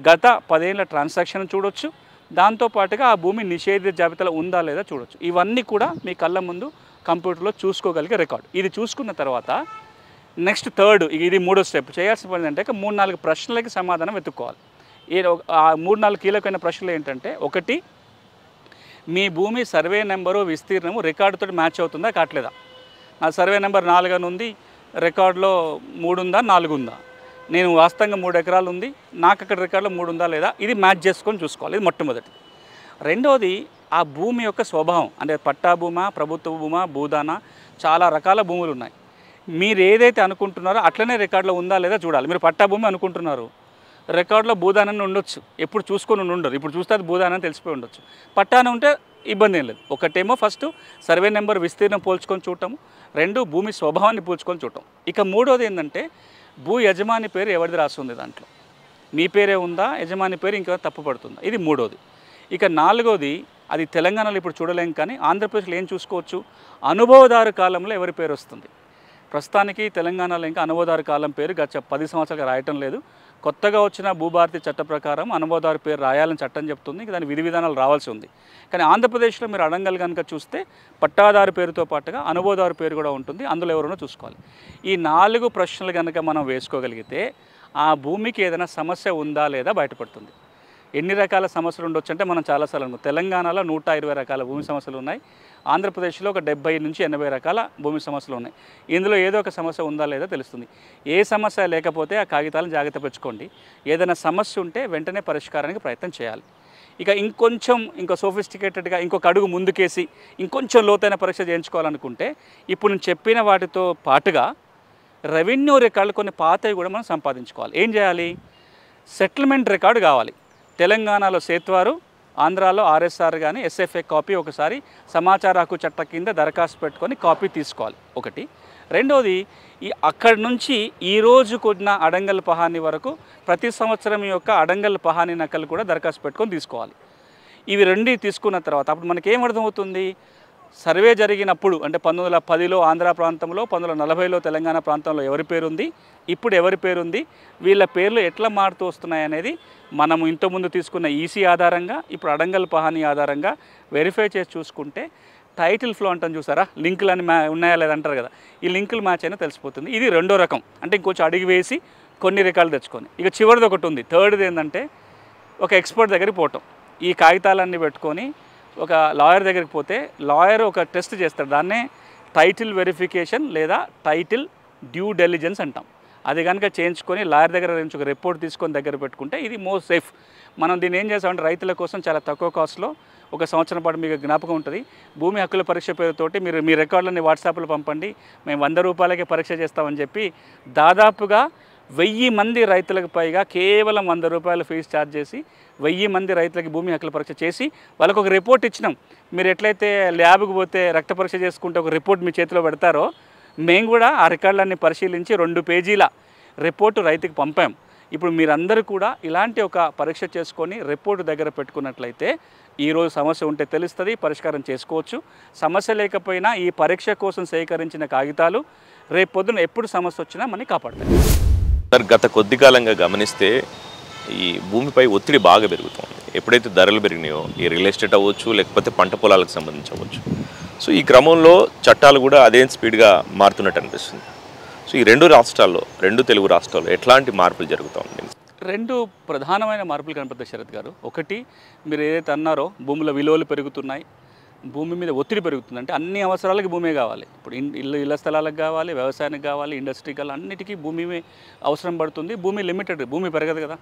గత 10 ఏళ్ల ట్రాన్సాక్షన్ చూడొచ్చు. దాంతోపాటుగా ఆ భూమి నిషేధ జాబితాలో ఉందా లేదా చూడొచ్చు. ఇవన్నీ కూడా మీ కళ్ళ ముందు కంప్యూటర్లో చూసుకోగలిగే రికార్డు. ఇది చూసుకున్న తర్వాత నెక్స్ట్ ఇది 3వ స్టెప్. చేయాల్సిన పని ఏంటంటే 3-4 ప్రశ్నలకి సమాధానం వెతుక్కోవాలి. ఆ 3-4 కీలకమైన ప్రశ్నలు ఏంటంటే, ఒకటి, మీ భూమి సర్వే నెంబరు విస్తీర్ణము రికార్డుతో మ్యాచ్ అవుతుందా కావట్లేదా. నా సర్వే నెంబర్ 4 అని ఉంది, రికార్డులో 3 ఉందా 4 ఉందా, నేను వాస్తవంగా 3 ఎకరాలు ఉంది, నాకు అక్కడ రికార్డులో 3 ఉందా లేదా, ఇది మ్యాచ్ చేసుకొని చూసుకోవాలి. ఇది మొట్టమొదటి. రెండోది, ఆ భూమి యొక్క స్వభావం, అంటే పట్టా భూమా, ప్రభుత్వ భూమా, భూదాన, చాలా రకాల భూములు ఉన్నాయి. మీరు ఏదైతే అనుకుంటున్నారో అట్లనే రికార్డులో ఉందా లేదా చూడాలి. మీరు పట్టా భూమి అనుకుంటున్నారు, రికార్డులో భూదానాన్ని ఉండొచ్చు, ఎప్పుడు చూసుకొని ఉండరు, ఇప్పుడు చూస్తే అది భూదానం తెలిసిపోయి ఉండొచ్చు. పట్టాన ఉంటే ఇబ్బంది ఏం లేదు. ఒకటేమో ఫస్ట్ సర్వే నెంబర్ విస్తీర్ణం పోల్చుకొని చూడటం, రెండు భూమి స్వభావాన్ని పోల్చుకొని చూడటం. ఇక మూడోది ఏంటంటే భూ యజమాని పేరు ఎవరిది రాసి ఉంది, దాంట్లో మీ పేరే ఉందా, యజమాని పేరు ఇంకా తప్పు పడుతుందా, ఇది మూడోది. ఇక నాలుగోది, అది తెలంగాణలో ఇప్పుడు చూడలేం కానీ ఆంధ్రప్రదేశ్లో ఏం చూసుకోవచ్చు, అనుభవదారు కాలంలో ఎవరి పేరు వస్తుంది. ప్రస్తుతానికి తెలంగాణలో ఇంకా అనుభవదారు కాలం పేరు గత 10 సంవత్సరాలుగా రాయటం లేదు. కొత్తగా వచ్చిన భూభారతి చట్ట ప్రకారం అనుభవదారు పేరు రాయాలని చట్టం చెప్తుంది, దాని విధి విధానాలు రావాల్సి ఉంది. కానీ ఆంధ్రప్రదేశ్లో మీరు అడంగల్ కనుక చూస్తే పట్టాదారు పేరుతో పాటుగా అనుభవదారు పేరు కూడా ఉంటుంది, అందులో ఎవరైనా చూసుకోవాలి. ఈ 4 ప్రశ్నలు కనుక మనం వేసుకోగలిగితే ఆ భూమికి ఏదైనా సమస్య ఉందా లేదా బయటపడుతుంది. ఎన్ని రకాల సమస్యలు ఉండొచ్చు అంటే మనం చాలాసార్లు అనుకో, తెలంగాణలో 120 రకాల భూమి సమస్యలు ఉన్నాయి, ఆంధ్రప్రదేశ్లో ఒక 70 నుంచి 80 రకాల భూమి సమస్యలు ఉన్నాయి. ఇందులో ఏదో ఒక సమస్య ఉందా లేదా తెలుస్తుంది. ఏ సమస్య లేకపోతే ఆ కాగితాలను జాగ్రత్త పెట్టుకోండి, ఏదైనా సమస్య ఉంటే వెంటనే పరిష్కారానికి ప్రయత్నం చేయాలి. ఇక ఇంకో సోఫిస్టికేటెడ్గా ఇంకొక అడుగు ముందుకేసి ఇంకొంచెం లోతైన పరీక్ష చేయించుకోవాలనుకుంటే ఇప్పుడు నేను చెప్పిన వాటితో పాటుగా రెవెన్యూ రికార్డులు కొన్ని పాతవి కూడా మనం సంపాదించుకోవాలి. ఏం చేయాలి, సెటిల్మెంట్ రికార్డు కావాలి. తెలంగాణలో సేత్వారు, ఆంధ్రాలో ఆర్ఎస్ఆర్ కానీ ఎస్ఎఫ్ఏ కాపీ ఒకసారి సమాచార హక్కు చట్టం కింద దరఖాస్తు పెట్టుకొని కాపీ తీసుకోవాలి ఒకటి. రెండోది, అక్కడి నుంచి ఈరోజు కొన్న అడంగల్ పహాని వరకు ప్రతి సంవత్సరం యొక్క అడంగల్ పహాని నకలు కూడా దరఖాస్తు పెట్టుకొని తీసుకోవాలి. ఇవి రెండు తీసుకున్న తర్వాత అప్పుడు మనకేం అర్థమవుతుంది, సర్వే జరిగినప్పుడు అంటే 1910లో ఆంధ్ర ప్రాంతంలో, 1940లో తెలంగాణ ప్రాంతంలో ఎవరి పేరుంది, ఇప్పుడు ఎవరి పేరుంది, వీళ్ళ పేర్లు ఎట్లా మారుతూ వస్తున్నాయి అనేది మనము ఇంతకుముందు తీసుకున్న ఈసీ ఆధారంగా ఇప్పుడు అడంగల్ పహాని ఆధారంగా వెరిఫై చేసి చూసుకుంటే టైటిల్ ఫ్లో అంటాం చూసారా, లింకులు అని ఉన్నాయా లేదంటారు కదా, ఈ లింకులు మ్యాచ్ అయినా తెలిసిపోతుంది. ఇది రెండో రకం, అంటే ఇంకొంచెం అడిగి వేసి కొన్ని రికార్డులు తెచ్చుకొని. ఇక చివరిది ఒకటి ఉంది, థర్డ్ది ఏంటంటే ఒక ఎక్స్పర్ట్ దగ్గరికి పోవటం. ఈ కాగితాలన్నీ పెట్టుకొని ఒక లాయర్ దగ్గరికి పోతే లాయర్ ఒక టెస్ట్ చేస్తాడు, దాన్నే టైటిల్ వెరిఫికేషన్ లేదా టైటిల్ డ్యూ డెలిజెన్స్ అంటాం. అది కనుక చేయించుకొని లాయర్ దగ్గర నుంచి ఒక రిపోర్ట్ తీసుకొని దగ్గర పెట్టుకుంటే ఇది మోస్ట్ సేఫ్. మనం దీన్ని ఏం చేస్తామంటే రైతుల కోసం చాలా తక్కువ కాస్ట్లో ఒక సంవత్సరం పాటు మీకు జ్ఞాపకం ఉంటుంది, భూమి హక్కుల పరీక్ష పేరుతోటి మీరు మీ రికార్డులని వాట్సాప్లో పంపండి, మేము 100 రూపాయలకే పరీక్ష చేస్తామని చెప్పి దాదాపుగా 1000 మంది రైతులకు పైగా కేవలం 100 రూపాయలు ఫీజు ఛార్జ్ చేసి 1000 మంది రైతులకి భూమి హక్కుల పరీక్ష చేసి వాళ్ళకు ఒక రిపోర్ట్ ఇచ్చినాం. మీరు ఎట్లయితే ల్యాబ్కి పోతే రక్త పరీక్ష చేసుకుంటే ఒక రిపోర్ట్ మీ చేతిలో పెడతారో, మేము కూడా ఆ రికార్డులన్నీ పరిశీలించి 2 పేజీల రిపోర్టు రైతుకి పంపాం. ఇప్పుడు మీరందరూ కూడా ఇలాంటి ఒక పరీక్ష చేసుకొని రిపోర్టు దగ్గర పెట్టుకున్నట్లయితే ఈరోజు సమస్య ఉంటే తెలుస్తుంది, పరిష్కారం చేసుకోవచ్చు. సమస్య లేకపోయినా ఈ పరీక్ష కోసం సేకరించిన కాగితాలు రేపు పొద్దున ఎప్పుడు సమస్య వచ్చినా మనని కాపాడతాయి. సార్, గత కొద్ది కాలంగా గమనిస్తే ఈ భూమిపై ఒత్తిడి బాగా పెరుగుతుంది. ఎప్పుడైతే ధరలు పెరిగినాయో, ఈ రియల్ ఎస్టేట్ అవ్వచ్చు లేకపోతే పంట పొలాలకు సంబంధించి అవ్వచ్చు, సో ఈ క్రమంలో చట్టాలు కూడా అదే స్పీడ్గా మారుతున్నట్టు అనిపిస్తుంది. సో ఈ 2 రాష్ట్రాల్లో, 2 తెలుగు రాష్ట్రాల్లో ఎట్లాంటి మార్పులు జరుగుతూ ఉంది? 2 ప్రధానమైన మార్పులు కనపడతాయి శరత్ గారు. ఒకటి, మీరు ఏదైతే అన్నారో భూముల విలువలు పెరుగుతున్నాయి, భూమి మీద ఒత్తిడి పెరుగుతుంది. అంటే అన్ని అవసరాలకి భూమే కావాలి. ఇప్పుడు ఇళ్ళ స్థలాలకు కావాలి, వ్యవసాయానికి కావాలి, ఇండస్ట్రీకల్ అన్నిటికీ భూమి అవసరం పడుతుంది. భూమి లిమిటెడ్, భూమి పెరగదు కదా.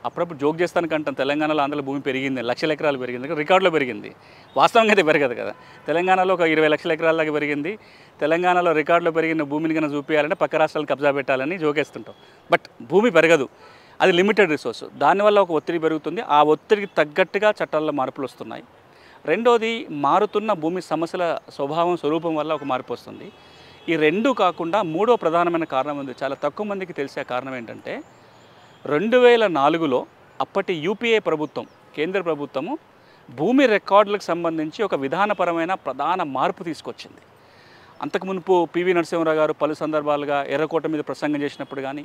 అప్పుడప్పుడు జోక్ చేస్తానికి అంటాం, తెలంగాణలో ఆంధ్రలో భూమి పెరిగింది, లక్షల ఎకరాలు పెరిగింది, రికార్డులో పెరిగింది, వాస్తవంగా అయితే పెరగదు కదా. తెలంగాణలో ఒక 20 లక్షల ఎకరాల దాకా పెరిగింది. తెలంగాణలో రికార్డులో పెరిగిన భూమిని కన్నా చూపించాలంటే పక్క రాష్ట్రాలు కబ్జా పెట్టాలని జోకేస్తుంటాం. బట్ భూమి పెరగదు, అది లిమిటెడ్ రిసోర్స్. దానివల్ల ఒక ఒత్తిడి పెరుగుతుంది. ఆ ఒత్తిడికి తగ్గట్టుగా చట్టాల్లో మార్పులు వస్తున్నాయి. రెండోది, మారుతున్న భూమి సమస్యల స్వభావం, స్వరూపం వల్ల ఒక మార్పు వస్తుంది. ఈ 2 కాకుండా మూడో ప్రధానమైన కారణం ఉంది, చాలా తక్కువ మందికి తెలిసే కారణం ఏంటంటే 2004లో అప్పటి యూపీఏ ప్రభుత్వం, కేంద్ర ప్రభుత్వము భూమి రికార్డులకు సంబంధించి ఒక విధానపరమైన ప్రధాన మార్పు తీసుకొచ్చింది. అంతకు మునుపు పివి నరసింహారావు గారు పలు సందర్భాలుగా ఎర్రకోట మీద ప్రసంగం చేసినప్పుడు కానీ,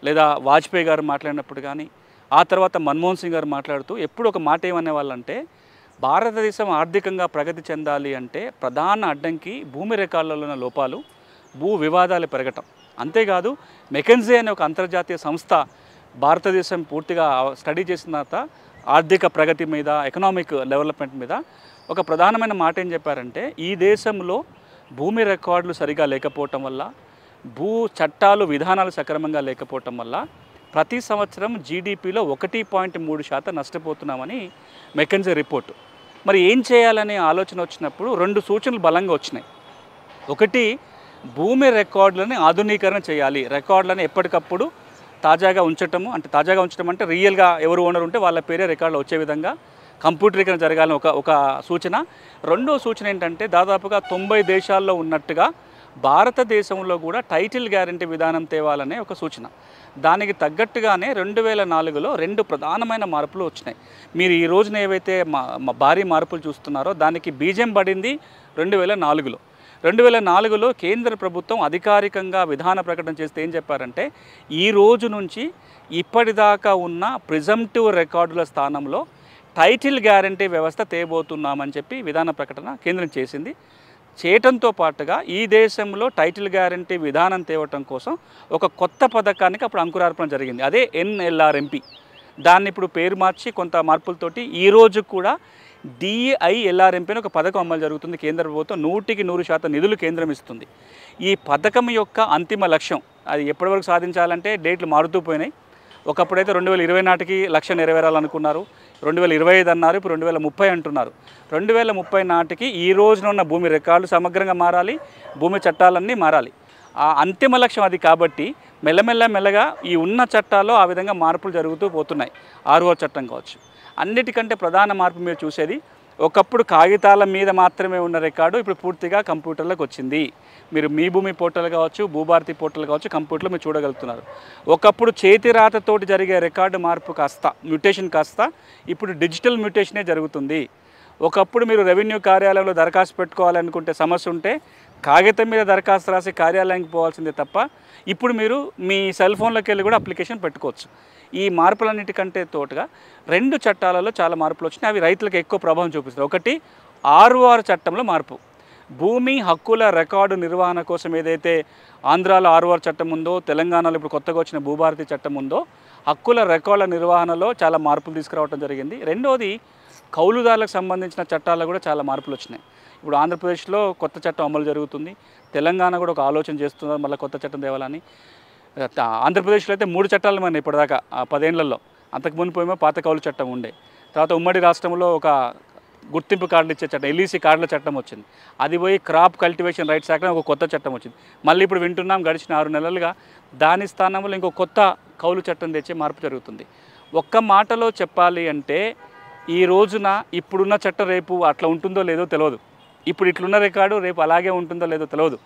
లేదా వాజ్పేయి గారు మాట్లాడినప్పుడు కానీ, ఆ తర్వాత మన్మోహన్ సింగ్ గారు మాట్లాడుతూ ఎప్పుడు ఒక మాట ఏమనే వాళ్ళంటే, భారతదేశం ఆర్థికంగా ప్రగతి చెందాలి అంటే ప్రధాన అడ్డంకి భూమి రికార్డులలో ఉన్న లోపాలు, భూ వివాదాలు పెరగటం. అంతేకాదు, మెకెన్జీ అనే ఒక అంతర్జాతీయ సంస్థ భారతదేశం పూర్తిగా స్టడీ చేసిన తర్వాత ఆర్థిక ప్రగతి మీద, ఎకనామిక్ డెవలప్మెంట్ మీద ఒక ప్రధానమైన మాట ఏం చెప్పారంటే, ఈ దేశంలో భూమి రికార్డులు సరిగా లేకపోవటం వల్ల, భూ చట్టాలు విధానాలు సక్రమంగా లేకపోవటం వల్ల ప్రతి సంవత్సరం జీడిపిలో 1.3% నష్టపోతున్నామని మెకెన్జీ రిపోర్టు. మరి ఏం చేయాలనే ఆలోచన వచ్చినప్పుడు 2 సూచనలు బలంగా వచ్చినాయి. ఒకటి, భూమి రికార్డులని ఆధునీకరణ చేయాలి. రికార్డులను ఎప్పటికప్పుడు తాజాగా ఉంచటము, అంటే తాజాగా ఉంచడం అంటే రియల్గా ఎవరు ఓనర్ ఉంటే వాళ్ళ పేరే రికార్డులో వచ్చే విధంగా కంప్యూటరీకరణ జరగాలని ఒక సూచన. రెండో సూచన ఏంటంటే దాదాపుగా 90 దేశాల్లో ఉన్నట్టుగా భారతదేశంలో కూడా టైటిల్ గ్యారంటీ విధానం తేవాలనే ఒక సూచన. దానికి తగ్గట్టుగానే 2004లో 2 ప్రధానమైన మార్పులు వచ్చినాయి. మీరు ఈ రోజున ఏవైతే భారీ మార్పులు చూస్తున్నారో దానికి బీజం పడింది 2004లో. 2004లో కేంద్ర ప్రభుత్వం అధికారికంగా విధాన ప్రకటన చేస్తే ఏం చెప్పారంటే ఈ రోజు నుంచి ఇప్పటిదాకా ఉన్న ప్రిజంప్టివ్ రికార్డుల స్థానంలో టైటిల్ గ్యారంటీ వ్యవస్థ తేబోతున్నామని చెప్పి విధాన ప్రకటన కేంద్రం చేసింది. చేయటంతో పాటుగా ఈ దేశంలో టైటిల్ గ్యారంటీ విధానం తేవటం కోసం ఒక కొత్త పథకానికి అప్పుడు అంకురార్పణ జరిగింది. అదే NLRMP. దాన్ని ఇప్పుడు పేరు మార్చి కొంత మార్పులతోటి ఈరోజు కూడా DILRMP అని ఒక పథకం అమలు జరుగుతుంది. కేంద్ర ప్రభుత్వం 100% నిధులు కేంద్రం ఇస్తుంది. ఈ పథకం యొక్క అంతిమ లక్ష్యం అది ఎప్పటి వరకు సాధించాలంటే డేట్లు మారుతూ పోయినాయి. ఒకప్పుడైతే 2020 నాటికి లక్ష్యం నెరవేరాలనుకున్నారు, 2025 అన్నారు, ఇప్పుడు 2030 అంటున్నారు. 2030 నాటికి ఈ రోజున ఉన్న భూమి రికార్డులు సమగ్రంగా మారాలి, భూమి చట్టాలన్నీ మారాలి. ఆ అంతిమ లక్ష్యం అది కాబట్టి మెల్లగా ఈ ఉన్న చట్టాల్లో ఆ విధంగా మార్పులు జరుగుతూ పోతున్నాయి. 6వ చట్టం కావచ్చు. అన్నిటికంటే ప్రధాన మార్పు మీరు చూసేది ఒకప్పుడు కాగితాల మీద మాత్రమే ఉన్న రికార్డు ఇప్పుడు పూర్తిగా కంప్యూటర్లకు వచ్చింది. మీరు మీ భూమి పోర్టల్ కావచ్చు, భూభారతి పోర్టల్ కావచ్చు, కంప్యూటర్లో మీరు చూడగలుగుతున్నారు. ఒకప్పుడు చేతి రాతతోటి జరిగే రికార్డు మార్పు కాస్త మ్యూటేషన్ కాస్త ఇప్పుడు డిజిటల్ మ్యూటేషనే జరుగుతుంది. ఒకప్పుడు మీరు రెవెన్యూ కార్యాలయంలో దరఖాస్తు పెట్టుకోవాలనుకుంటే సమస్య ఉంటే కాగితం మీద దరఖాస్తు రాసి కార్యాలయానికి పోవాల్సిందే తప్ప ఇప్పుడు మీరు మీ సెల్ ఫోన్లోకి వెళ్ళి కూడా అప్లికేషన్ పెట్టుకోవచ్చు. ఈ మార్పులన్నిటికంటే తోటుగా 2 చట్టాలలో చాలా మార్పులు వచ్చినాయి. అవి రైతులకు ఎక్కువ ప్రభావం చూపిస్తాయి. ఒకటి 6R చట్టంలో మార్పు. భూమి హక్కుల రికార్డు నిర్వహణ కోసం ఏదైతే ఆంధ్రాలో 6R చట్టం ఉందో, తెలంగాణలో ఇప్పుడు కొత్తగా వచ్చిన భూభారతి చట్టం ఉందో, హక్కుల రికార్డుల నిర్వహణలో చాలా మార్పులు తీసుకురావడం జరిగింది. రెండోది కౌలుదారులకు సంబంధించిన చట్టాల్లో కూడా చాలా మార్పులు వచ్చినాయి. ఇప్పుడు ఆంధ్రప్రదేశ్లో కొత్త చట్టం అమలు జరుగుతుంది. తెలంగాణ కూడా ఒక ఆలోచన చేస్తున్నారు మళ్ళీ కొత్త చట్టం తేవాలని. ఆంధ్రప్రదేశ్లో అయితే 3 చట్టాలు మన ఇప్పటిదాకా 10 ఏళ్లలో. అంతకు మునిపోయేమో పాత కౌలు చట్టం ఉండే. తర్వాత ఉమ్మడి రాష్ట్రంలో ఒక గుర్తింపు కార్డులు ఇచ్చే చట్టం, LEC కార్డుల చట్టం వచ్చింది. అది పోయి క్రాప్ కల్టివేషన్ రైట్స్ యాక్ట్ ఒక కొత్త చట్టం వచ్చింది. మళ్ళీ ఇప్పుడు వింటున్నాం గడిచిన 6 నెలలుగా దాని స్థానంలో ఇంకో కొత్త కౌలు చట్టం తెచ్చే మార్పు జరుగుతుంది. ఒక్క మాటలో చెప్పాలి అంటే ఈ రోజున ఇప్పుడున్న చట్టం రేపు అట్లా ఉంటుందో లేదో తెలియదు. ఇప్పుడు ఇట్లున్న రికార్డు రేపు అలాగే ఉంటుందో లేదో తెలియదు.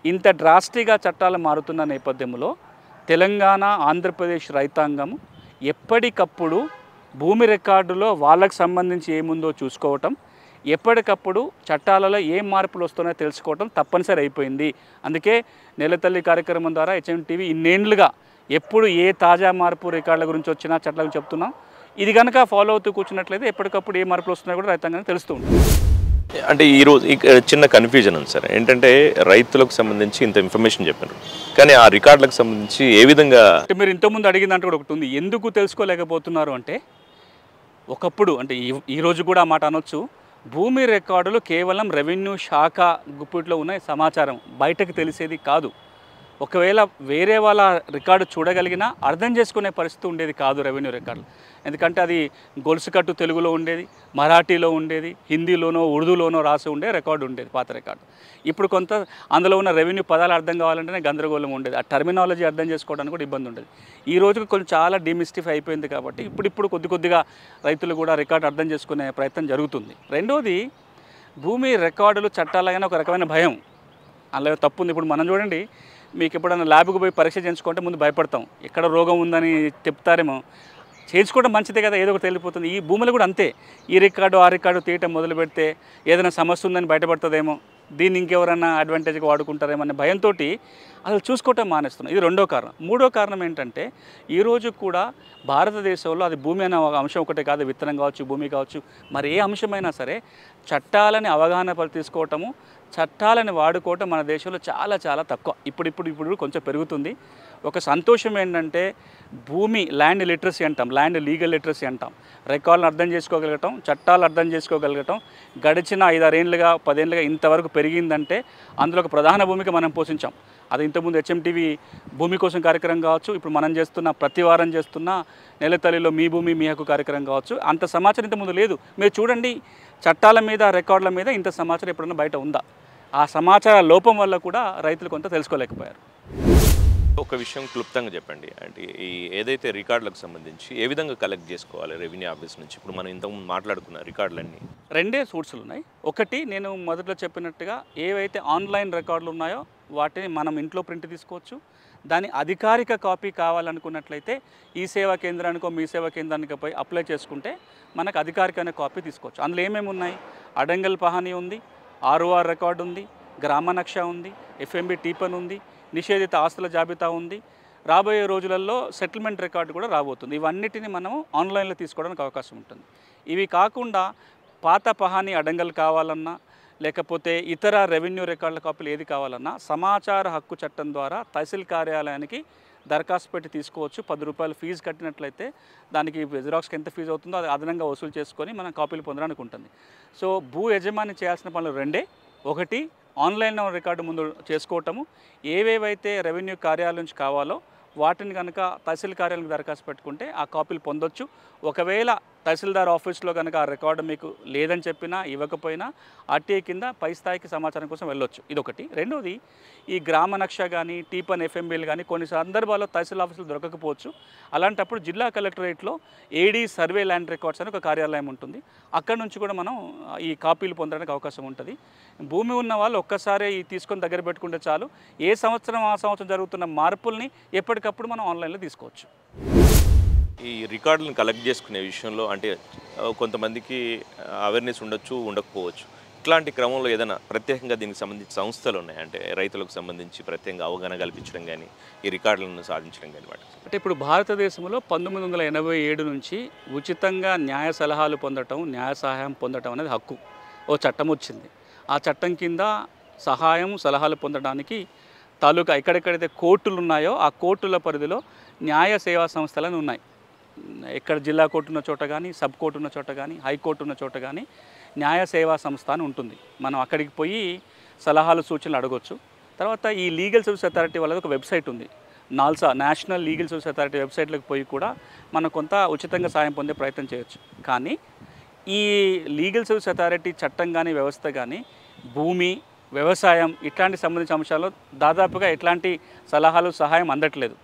ఇంత డ్రాస్టిక్గా చట్టాలు మారుతున్న నేపథ్యంలో తెలంగాణ, ఆంధ్రప్రదేశ్ రైతాంగం ఎప్పటికప్పుడు భూమి రికార్డులో వాళ్ళకు సంబంధించి ఏముందో చూసుకోవటం, ఎప్పటికప్పుడు చట్టాలలో ఏం మార్పులు వస్తున్నాయో తెలుసుకోవటం తప్పనిసరి అయిపోయింది. అందుకే నెలతల్లి కార్యక్రమం ద్వారా HMTV ఇన్నేళ్లుగా ఎప్పుడు ఏ తాజా మార్పు రికార్డుల గురించి వచ్చినా చట్టాల గురించి చెప్తున్నాం. ఇది కనుక ఫాలో అవుతూ కూర్చున్నట్లయితే ఎప్పటికప్పుడు ఏ మార్పులు వస్తున్నాయో కూడా రైతాంగానికి తెలుస్తూ ఉంటుంది. అంటే ఈరోజు చిన్న కన్ఫ్యూజన్ ఉంది సార్. ఏంటంటే రైతులకు సంబంధించి ఇంత ఇన్ఫర్మేషన్ చెప్పారు, కానీ ఆ రికార్డులకు సంబంధించి ఏ విధంగా అంటే మీరు ఇంతకుముందు అడిగిందంటే కూడా ఒకటి ఉంది. ఎందుకు తెలుసుకోలేకపోతున్నారు అంటే ఒకప్పుడు అంటే ఈ రోజు కూడా ఆ మాట అనొచ్చు. భూమి రికార్డులు కేవలం రెవెన్యూ శాఖ గుప్పిట్లో ఉన్న సమాచారం, బయటకు తెలిసేది కాదు. ఒకవేళ వేరే వాళ్ళ రికార్డు చూడగలిగినా అర్థం చేసుకునే పరిస్థితి ఉండేది కాదు రెవెన్యూ రికార్డులు. ఎందుకంటే అది గొలుసుకట్టు తెలుగులో ఉండేది, మరాఠీలో ఉండేది, హిందీలోనో ఉర్దూలోనో రాసి ఉండే రికార్డు ఉండేది పాత రికార్డు. ఇప్పుడు కొంత అందులో ఉన్న రెవెన్యూ పదాలు అర్థం కావాలంటేనే గందరగోళం ఉండేది. ఆ టర్మినాలజీ అర్థం చేసుకోవడానికి కూడా ఇబ్బంది ఉండేది. ఈ రోజుకి కొంచెం చాలా డిమిస్టిఫై అయిపోయింది కాబట్టి ఇప్పుడు కొద్దిగా రైతులు కూడా రికార్డు అర్థం చేసుకునే ప్రయత్నం జరుగుతుంది. రెండోది భూమి రికార్డులు చట్టాలైనా ఒక రకమైన భయం, అందులో తప్పు ఉంది. ఇప్పుడు మనం చూడండి, మీకు ఎప్పుడైనా ల్యాబ్కి పోయి పరీక్ష చేయించుకుంటే ముందు భయపడతాం, ఎక్కడ రోగం ఉందని చెప్తారేమో. చేయించుకోవడం మంచిదే కదా, ఏదో ఒకటి తెలిసిపోతుంది. ఈ భూములు కూడా అంతే. ఈ రికార్డు ఆ రికార్డు తీయటం మొదలు పెడితే ఏదైనా సమస్య ఉందని బయటపడుతుందేమో, దీన్ని ఇంకెవరైనా అడ్వాంటేజ్గా వాడుకుంటారేమో అనే భయంతో అసలు చూసుకోవటం మానేస్తున్నాం. ఇది రెండో కారణం. మూడో కారణం ఏంటంటే ఈరోజు కూడా భారతదేశంలో అది భూమి అనే అంశం ఒకటే కాదు, విత్తనం కావచ్చు, భూమి కావచ్చు, మరి ఏ అంశమైనా సరే చట్టాలని అవగాహన తీసుకోవటము, చట్టాలను వాడుకోవటం మన దేశంలో చాలా చాలా తక్కువ. ఇప్పుడు కొంచెం పెరుగుతుంది. ఒక సంతోషం ఏంటంటే భూమి ల్యాండ్ లిటరసీ అంటాం, ల్యాండ్ లీగల్ లిటరసీ అంటాం. రికార్డులను అర్థం చేసుకోగలగటం, చట్టాలు అర్థం చేసుకోగలగటం గడిచిన 5-6 ఏళ్ళుగా 10 ఏళ్ళుగా ఇంతవరకు పెరిగిందంటే అందులో ఒక ప్రధాన భూమిక మనం పోషించాం. అది ఇంతకుముందు HMTV భూమి కోసం కార్యక్రమం కావచ్చు, ఇప్పుడు మనం చేస్తున్న ప్రతి వారం చేస్తున్న నెలతల్లిలో మీ భూమి మీ హక్కు కార్యక్రమం కావచ్చు. అంత సమాచారం ఇంతకుముందు లేదు. మీరు చూడండి, చట్టాల మీద రికార్డుల మీద ఇంత సమాచారం ఎప్పుడన్నా బయట ఉందా? ఆ సమాచార లోపం వల్ల కూడా రైతులు కొంత తెలుసుకోలేకపోయారు. ఒక విషయం క్లుప్తంగా చెప్పండి. అంటే ఈ ఏదైతే రికార్డులకు సంబంధించి ఏ విధంగా కలెక్ట్ చేసుకోవాలి రెవెన్యూ ఆఫీస్ నుంచి? ఇప్పుడు మనం ఇంతకుముందు మాట్లాడుకున్న రికార్డులన్నీ రెండే సూట్స్లు ఉన్నాయి. ఒకటి నేను మొదట్లో చెప్పినట్టుగా ఏవైతే ఆన్లైన్ రికార్డులు ఉన్నాయో వాటిని మనం ఇంట్లో ప్రింట్ తీసుకోవచ్చు. దాని అధికారిక కాపీ కావాలనుకున్నట్లయితే ఈ సేవా కేంద్రానికో మీ సేవా కేంద్రానికో పోయి అప్లై చేసుకుంటే మనకు అధికారికమైన కాపీ తీసుకోవచ్చు. అందులో ఏమేమి ఉన్నాయి? అడంగల్ పహానీ ఉంది, ఆర్ఓఆర్ రికార్డు ఉంది, గ్రామ నక్ష ఉంది, ఎఫ్ఎంబి టీపన్ ఉంది, నిషేధిత ఆస్తుల జాబితా ఉంది. రాబోయే రోజులలో సెటిల్మెంట్ రికార్డు కూడా రాబోతుంది. ఇవన్నిటిని మనం ఆన్లైన్లో తీసుకోవడానికి అవకాశం ఉంటుంది. ఇవి కాకుండా పాత పహానీ అడంగల్ కావాలన్నా లేకపోతే ఇతర రెవెన్యూ రికార్డుల కాపీలు ఏది కావాలన్నా సమాచార హక్కు చట్టం ద్వారా తహసీల్ కార్యాలయానికి దరఖాస్తు పెట్టి తీసుకోవచ్చు. 10 రూపాయలు ఫీజు కట్టినట్లయితే దానికి జిరాక్స్కి ఎంత ఫీజు అవుతుందో అది అదనంగా వసూలు చేసుకొని మనం కాపీలు పొందడానికి ఉంటుంది. సో భూ యజమాని చేయాల్సిన పనులు రెండే. ఒకటి ఆన్లైన్ రికార్డు ముందు చేసుకోవటము, ఏవేవైతే రెవెన్యూ కార్యాలయం నుంచి కావాలో వాటిని కనుక తహసీల్ కార్యాలయానికి దరఖాస్తు పెట్టుకుంటే ఆ కాపీలు పొందొచ్చు. ఒకవేళ తహసీల్దార్ ఆఫీస్లో కనుక ఆ రికార్డు మీకు లేదని చెప్పినా ఇవ్వకపోయినా ఆర్టీఐ కింద పై స్థాయికి సమాచారం కోసం వెళ్ళొచ్చు. ఇదొకటి. రెండోది ఈ గ్రామ నక్ష కానీ టీపన్ ఎఫ్ఎంబీలు కానీ కొన్ని సందర్భాల్లో తహసీల్ ఆఫీసులు దొరకకపోవచ్చు. అలాంటప్పుడు జిల్లా కలెక్టరేట్లో ఏడీ సర్వే ల్యాండ్ రికార్డ్స్ అని ఒక కార్యాలయం ఉంటుంది. అక్కడ నుంచి కూడా మనం ఈ కాపీలు పొందడానికి అవకాశం ఉంటుంది. భూమి ఉన్న వాళ్ళు ఒక్కసారి ఈ తీసుకొని దగ్గర పెట్టుకుంటే చాలు. ఏ సంవత్సరం ఆ సంవత్సరం జరుగుతున్న మార్పుల్ని ఎప్పటికప్పుడు మనం ఆన్లైన్లో తీసుకోవచ్చు. ఈ రికార్డులను కలెక్ట్ చేసుకునే విషయంలో అంటే కొంతమందికి అవేర్నెస్ ఉండొచ్చు, ఉండకపోవచ్చు. ఇట్లాంటి క్రమంలో ఏదైనా ప్రత్యేకంగా దీనికి సంబంధించి సంస్థలు ఉన్నాయి అంటే రైతులకు సంబంధించి ప్రత్యేకంగా అవగాహన కల్పించడం కానీ ఈ రికార్డులను సాధించడం కానీ వాటి అంటే ఇప్పుడు భారతదేశంలో 1987 నుంచి ఉచితంగా న్యాయ సలహాలు పొందటం, న్యాయ సహాయం పొందటం అనేది హక్కు ఓ చట్టం వచ్చింది. ఆ చట్టం కింద సహాయం సలహాలు పొందడానికి తాలూకా ఎక్కడెక్కడైతే కోర్టులు ఉన్నాయో ఆ కోర్టుల పరిధిలో న్యాయ సేవా సంస్థలను ఉన్నాయి. ఎక్కడ జిల్లా కోర్టు ఉన్న చోట కానీ, సబ్ కోర్టు ఉన్న చోట కానీ, హైకోర్టు ఉన్న చోట కానీ న్యాయ సేవా సంస్థ అని ఉంటుంది. మనం అక్కడికి పోయి సలహాలు సూచనలు అడగొచ్చు. తర్వాత ఈ లీగల్ సర్వీస్ అథారిటీ వాళ్ళది ఒక వెబ్సైట్ ఉంది, NALSA national legal service authority వెబ్సైట్లోకి పోయి కూడా మనం కొంత ఉచితంగా సాయం పొందే ప్రయత్నం చేయొచ్చు. కానీ ఈ లీగల్ సర్వీస్ అథారిటీ చట్టం కానీ వ్యవస్థ కానీ భూమి వ్యవసాయం ఇట్లాంటి సంబంధించిన అంశాల్లో దాదాపుగా ఎట్లాంటి సలహాలు సహాయం అందట్లేదు.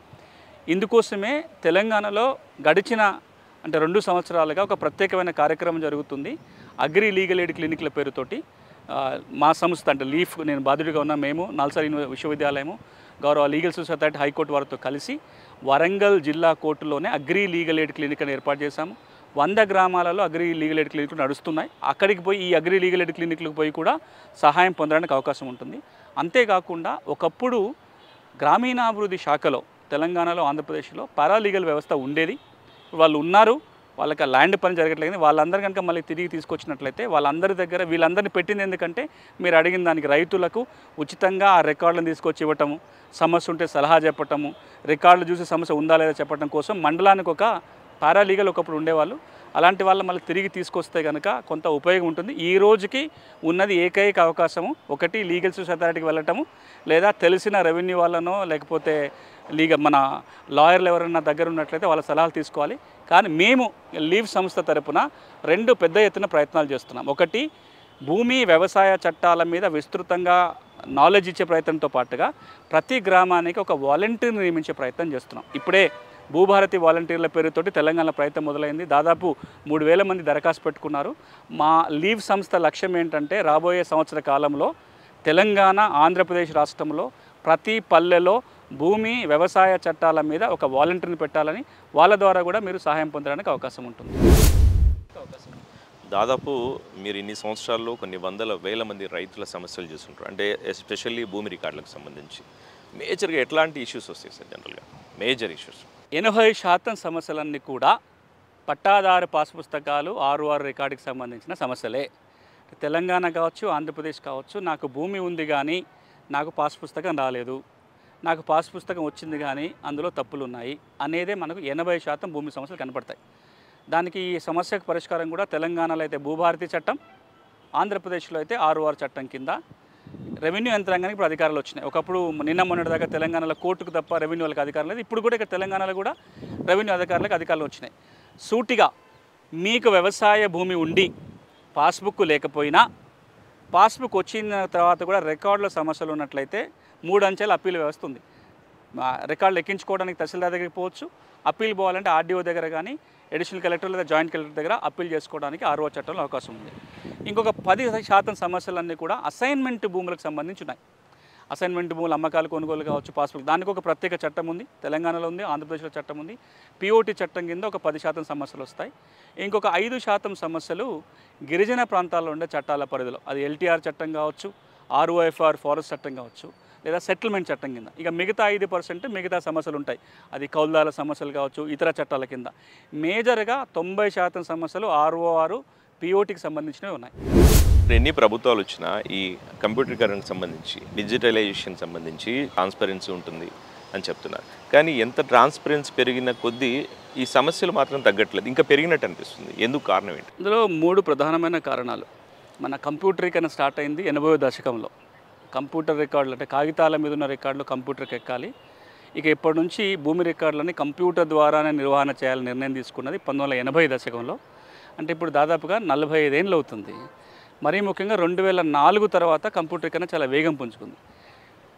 ఇందుకోసమే తెలంగాణలో గడిచిన అంటే 2 సంవత్సరాలుగా ఒక ప్రత్యేకమైన కార్యక్రమం జరుగుతుంది. అగ్రి లీగల్ ఎయిడ్ క్లినిక్ల పేరుతోటి మా సంస్థ అంటే లీఫ్ నేను బాధ్యుడిగా ఉన్న మేము నాల్సా విశ్వవిద్యాలయము గౌరవ లీగల్ సర్వీస్ అథారిటీ హైకోర్టు వారితో కలిసి వరంగల్ జిల్లా కోర్టులోనే అగ్రి లీగల్ ఎయిడ్ క్లినిక్ అని ఏర్పాటు చేశాము. 100 గ్రామాలలో అగ్రి లీగల్ ఎయిడ్ క్లినిక్లు నడుస్తున్నాయి. అక్కడికి పోయి ఈ అగ్రి లీగల్ ఎయిడ్ క్లినిక్లకు పోయి కూడా సహాయం పొందడానికి అవకాశం ఉంటుంది. అంతేకాకుండా ఒకప్పుడు గ్రామీణాభివృద్ధి శాఖలో తెలంగాణలో ఆంధ్రప్రదేశ్లో పారాలీగల్ వ్యవస్థ ఉండేది. వాళ్ళు ఉన్నారు, వాళ్ళకి ల్యాండ్ పని జరగట్లేదు. వాళ్ళందరూ కనుక మళ్ళీ తిరిగి తీసుకొచ్చినట్లయితే వాళ్ళందరి దగ్గర వీళ్ళందరినీ పెట్టింది ఎందుకంటే మీరు అడిగిన దానికి రైతులకు ఉచితంగా ఆ రికార్డులను తీసుకొచ్చి ఇవ్వటము, సమస్య ఉంటే సలహా చెప్పటము, రికార్డులు చూసి సమస్య ఉందా లేదా చెప్పడం కోసం మండలానికి ఒక పారాలీగల్ ఒకప్పుడు ఉండేవాళ్ళు. అలాంటి వాళ్ళు మళ్ళీ తిరిగి తీసుకొస్తే కనుక కొంత ఉపయోగం ఉంటుంది. ఈ రోజుకి ఉన్నది ఏకైక అవకాశము ఒకటి లీగల్ సర్వీస్ అథారిటీకి వెళ్ళటము, లేదా తెలిసిన రెవెన్యూ వాళ్ళనో లేకపోతే మన లాయర్లు ఎవరైనా దగ్గర ఉన్నట్లయితే వాళ్ళ సలహాలు తీసుకోవాలి. కానీ మేము లీవ్ సంస్థ తరపున 2 పెద్ద ఎత్తున ప్రయత్నాలు చేస్తున్నాం. ఒకటి భూమి వ్యవసాయ చట్టాల మీద విస్తృతంగా నాలెడ్జ్ ఇచ్చే ప్రయత్నంతో పాటుగా ప్రతి గ్రామానికి ఒక వాలంటీర్ని నియమించే ప్రయత్నం చేస్తున్నాం. ఇప్పుడే భూభారతి వాలంటీర్ల పేరుతోటి తెలంగాణ ప్రయత్నం మొదలైంది. దాదాపు 3000 మంది దరఖాస్తు పెట్టుకున్నారు. మా లీవ్ సంస్థ లక్ష్యం ఏంటంటే రాబోయే సంవత్సర కాలంలో తెలంగాణ ఆంధ్రప్రదేశ్ రాష్ట్రంలో ప్రతి పల్లెలో భూమి వ్యవసాయ చట్టాల మీద ఒక వాలంటీర్ని పెట్టాలని, వాళ్ళ ద్వారా కూడా మీరు సహాయం పొందడానికి అవకాశం ఉంటుంది. దాదాపు మీరు ఇన్ని సంవత్సరాల్లో కొన్ని వందల వేల మంది రైతుల సమస్యలు చూస్తుంటారు. అంటే ఎస్పెషల్లీ భూమి రికార్డులకు సంబంధించి మేజర్గా ఎట్లాంటి ఇష్యూస్ వస్తాయి సార్? జనరల్గా మేజర్ ఇష్యూస్ 80% సమస్యలన్నీ కూడా పట్టాదారు పాస్ పుస్తకాలు ఆర్ఓఆర్ రికార్డుకి సంబంధించిన సమస్యలే. తెలంగాణ కావచ్చు, ఆంధ్రప్రదేశ్ కావచ్చు, నాకు భూమి ఉంది కానీ నాకు పాస్ పుస్తకం రాలేదు, నాకు పాస్ పుస్తకం వచ్చింది కానీ అందులో తప్పులు ఉన్నాయి అనేదే మనకు 80% భూమి సమస్యలు కనపడతాయి. దానికి ఈ సమస్యకు పరిష్కారం కూడా తెలంగాణలో అయితే భూభారతి చట్టం, ఆంధ్రప్రదేశ్లో అయితే ఆర్ఓఆర్ చట్టం కింద రెవెన్యూ యంత్రాంగానికి ఇప్పుడు అధికారాలు వచ్చినాయి. ఒకప్పుడు నిన్న మొన్నటిదాకా తెలంగాణలో కోర్టుకు తప్ప రెవెన్యూ వాళ్ళకి అధికారం లేదు. ఇప్పుడు కూడా ఇక్కడ తెలంగాణలో కూడా రెవెన్యూ అధికారులకు అధికారాలు వచ్చినాయి. సూటిగా మీకు వ్యవసాయ భూమి ఉండి పాస్బుక్ లేకపోయినా పాస్బుక్ వచ్చిన తర్వాత కూడా రికార్డులో సమస్యలు ఉన్నట్లయితే 3 అంచెల అప్పీల్ వ్యవస్థ ఉంది. రికార్డులు ఎక్కించుకోవడానికి తహసీల్దార్ దగ్గరికి పోవచ్చు, అప్పీల్ పోవాలంటే ఆర్డీఓ దగ్గర కానీ అడిషనల్ కలెక్టర్ లేదా జాయింట్ కలెక్టర్ దగ్గర అప్పీల్ చేసుకోవడానికి ఆర్ఓ చట్టంలో అవకాశం ఉంది. ఇంకొక 10% సమస్యలన్నీ కూడా అసైన్మెంట్ భూములకు సంబంధించి ఉన్నాయి. అసైన్మెంట్ భూములు అమ్మకాలు కొనుగోలు కావచ్చు, పాస్బుక్, దానికి ఒక ప్రత్యేక చట్టం ఉంది. తెలంగాణలో ఉంది, ఆంధ్రప్రదేశ్లో చట్టం ఉంది. పిఓటి చట్టం కింద ఒక 10% సమస్యలు వస్తాయి. ఇంకొక 5% సమస్యలు గిరిజన ప్రాంతాల్లో ఉండే చట్టాల పరిధిలో, అది ఎల్టీఆర్ చట్టం కావచ్చు, ఆర్ఓఎఫ్ఆర్ ఫారెస్ట్ చట్టం కావచ్చు, లేదా సెటిల్మెంట్ చట్టం కింద. ఇక మిగతా 5% మిగతా సమస్యలు ఉంటాయి. అది కౌలుదారుల సమస్యలు కావచ్చు, ఇతర చట్టాల కింద. మేజర్గా 90% సమస్యలు ఆర్ఓఆర్ పిఓటికి సంబంధించినవి ఉన్నాయి. ఎన్ని ప్రభుత్వాలు వచ్చినా ఈ కంప్యూటరీకరణకు సంబంధించి, డిజిటలైజేషన్ సంబంధించి ట్రాన్స్పరెన్సీ ఉంటుంది అని చెప్తున్నారు. కానీ ఎంత ట్రాన్స్పరెన్సీ పెరిగిన కొద్దీ ఈ సమస్యలు మాత్రం తగ్గట్లేదు, ఇంకా పెరిగినట్టు అనిపిస్తుంది. ఎందుకు కారణం ఏంటి? ఇందులో 3 ప్రధానమైన కారణాలు. మన కంప్యూటరీకరణ స్టార్ట్ అయింది 80వ దశకంలో. కంప్యూటర్ రికార్డులు అంటే కాగితాల మీద ఉన్న రికార్డులు కంప్యూటర్కి ఎక్కాలి. ఇక ఇప్పటి నుంచి భూమి రికార్డులని కంప్యూటర్ ద్వారానే నిర్వహణ చేయాలని నిర్ణయం తీసుకున్నది 1980 దశకంలో. అంటే ఇప్పుడు దాదాపుగా 45 ఏళ్ళు అవుతుంది. మరీ ముఖ్యంగా 2004 తర్వాత కంప్యూటరీకరణ చాలా వేగం పుంజుకుంది.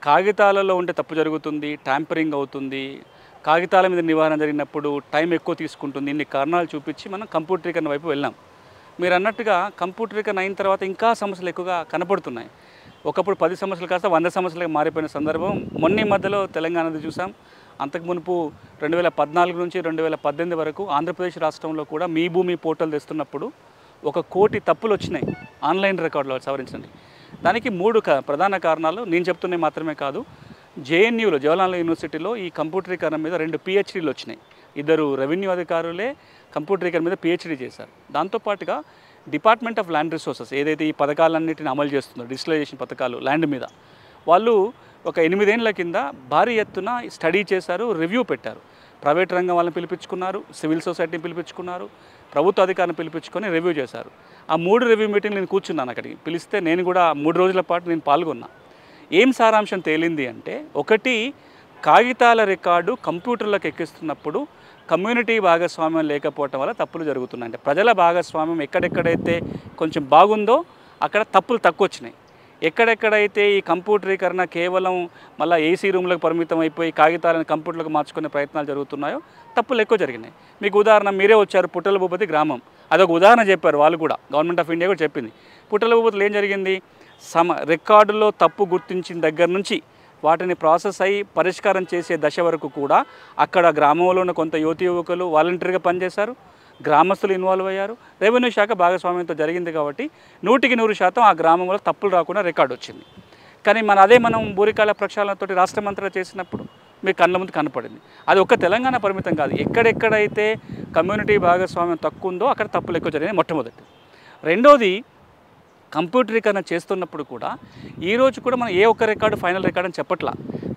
కాగితాలలో ఉంటే తప్పు జరుగుతుంది, ట్యాంపరింగ్ అవుతుంది, కాగితాల మీద నివారణ జరిగినప్పుడు టైం ఎక్కువ తీసుకుంటుంది, ఇన్ని కారణాలు చూపించి మనం కంప్యూటరీకరణ వైపు వెళ్ళాం. మీరు అన్నట్టుగా కంప్యూటరీకరణ అయిన తర్వాత ఇంకా సమస్యలు ఎక్కువగా కనపడుతున్నాయి. ఒకప్పుడు 10 సమస్యలు కాస్త 100 సమస్యలుగా మారిపోయిన సందర్భం మొన్న మధ్యలో తెలంగాణది చూసాం. అంతకు మునుపు 2014 నుంచి 2018 వరకు ఆంధ్రప్రదేశ్ రాష్ట్రంలో కూడా మీ భూమి పోర్టల్ తెస్తున్నప్పుడు 1 కోటి తప్పులు వచ్చినాయి ఆన్లైన్ రికార్డులో సవరించండి. దానికి 3 ప్రధాన కారణాలు నేను చెప్తున్నవి మాత్రమే కాదు. జేఎన్యూలో, జవహర్లాల్ యూనివర్సిటీలో ఈ కంప్యూటరీకరణ మీద 2 PhDలు వచ్చినాయి. 2 రెవెన్యూ అధికారులే కంప్యూటరీకరణ మీద PhD చేశారు. దాంతోపాటుగా డిపార్ట్మెంట్ ఆఫ్ ల్యాండ్ రిసోర్సెస్ ఏదైతే ఈ పథకాలన్నింటిని అమలు చేస్తుందో, డిజిటలైజేషన్ పథకాలు ల్యాండ్ మీద, వాళ్ళు ఒక 8 ఏళ్ల కింద భారీ ఎత్తున స్టడీ చేశారు, రివ్యూ పెట్టారు. ప్రైవేట్ రంగం వాళ్ళని పిలిపించుకున్నారు, సివిల్ సొసైటీని పిలిపించుకున్నారు, ప్రభుత్వ అధికారులను పిలిపించుకొని రివ్యూ చేశారు. ఆ 3 రివ్యూ మీటింగ్ నేను కూర్చున్నాను. అక్కడికి పిలిస్తే నేను కూడా 3 రోజుల పాటు నేను పాల్గొన్నా. ఏం సారాంశం తేలింది అంటే, ఒకటి, కాగితాల రికార్డు కంప్యూటర్లకు ఎక్కిస్తున్నప్పుడు కమ్యూనిటీ భాగస్వామ్యం లేకపోవటం వల్ల తప్పులు జరుగుతున్నాయి. అంటే ప్రజల భాగస్వామ్యం ఎక్కడెక్కడైతే కొంచెం బాగుందో అక్కడ తప్పులు తక్కువ వచ్చినాయి. ఎక్కడెక్కడైతే ఈ కంప్యూటరీకరణ కేవలం మళ్ళీ ఏసీ రూమ్లకు పరిమితం అయిపోయి కాగితాలను కంప్యూటర్లకు మార్చుకునే ప్రయత్నాలు జరుగుతున్నాయో తప్పులు ఎక్కువ జరిగినాయి. మీకు ఉదాహరణ మీరే వచ్చారు, పుట్టల భూపతి గ్రామం, అదొక ఉదాహరణ చెప్పారు వాళ్ళు కూడా. గవర్నమెంట్ ఆఫ్ ఇండియా కూడా చెప్పింది. పుట్టల భూపతిలో ఏం జరిగింది, రికార్డులో తప్పు గుర్తించిన దగ్గర నుంచి వాటిని ప్రాసెస్ అయ్యి పరిష్కారం చేసే దశ వరకు కూడా అక్కడ గ్రామంలో ఉన్న కొంత యువతి యువకులు వాలంటీర్గా పనిచేశారు, గ్రామస్తులు ఇన్వాల్వ్ అయ్యారు, రెవెన్యూ శాఖ భాగస్వామ్యంతో జరిగింది. కాబట్టి 100% ఆ గ్రామంలో తప్పులు రాకుండా రికార్డు వచ్చింది. కానీ మనం భూరికాల ప్రక్షాళనతో రాష్ట్రమంతటా చేసినప్పుడు మీకు కళ్ళ ముందు కనపడింది. అది ఒక్క తెలంగాణ పరిమితం కాదు, ఎక్కడెక్కడైతే కమ్యూనిటీ భాగస్వామ్యం తక్కువ ఉందో అక్కడ తప్పులు ఎక్కువ జరిగినాయి. మొట్టమొదటి. రెండోది, కంప్యూటరీకరణ చేస్తున్నప్పుడు కూడా ఈరోజు కూడా మనం ఏ ఒక్క రికార్డు ఫైనల్ రికార్డు అని చెప్పట్లా,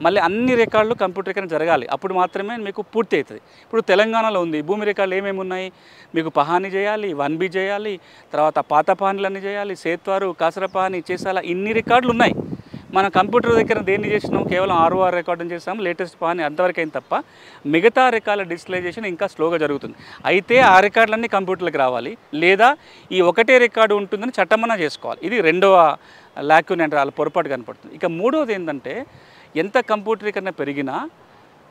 మళ్ళీ అన్ని రికార్డులు కంప్యూటరీకరణ జరగాలి, అప్పుడు మాత్రమే మీకు పూర్తి అవుతుంది. ఇప్పుడు తెలంగాణలో ఉంది భూమి రికార్డులు ఏమేమి ఉన్నాయి, మీకు పహాని చేయాలి, 1B చేయాలి, తర్వాత పాత పహానీలన్నీ చేయాలి, సేత్వారు, కాసర పహాని, చేసాల, ఇన్ని రికార్డులు ఉన్నాయి. మనం కంప్యూటర్ దగ్గర దేన్ని చేసినాం, కేవలం ROR రికార్డుని చేసాం, లేటెస్ట్ పహాని అంతవరకు అయింది తప్ప మిగతా రికార్డుల డిజిటలైజేషన్ ఇంకా స్లోగా జరుగుతుంది. అయితే ఆ రికార్డులన్నీ కంప్యూటర్లకు రావాలి, లేదా ఈ ఒకటే రికార్డు ఉంటుందని చట్టమన్నా చేసుకోవాలి. ఇది రెండవ లాక్యూన్ అంటే వాళ్ళ పొరపాటు కనపడుతుంది. ఇక మూడవది ఏంటంటే, ఎంత కంప్యూటరీకరణ పెరిగినా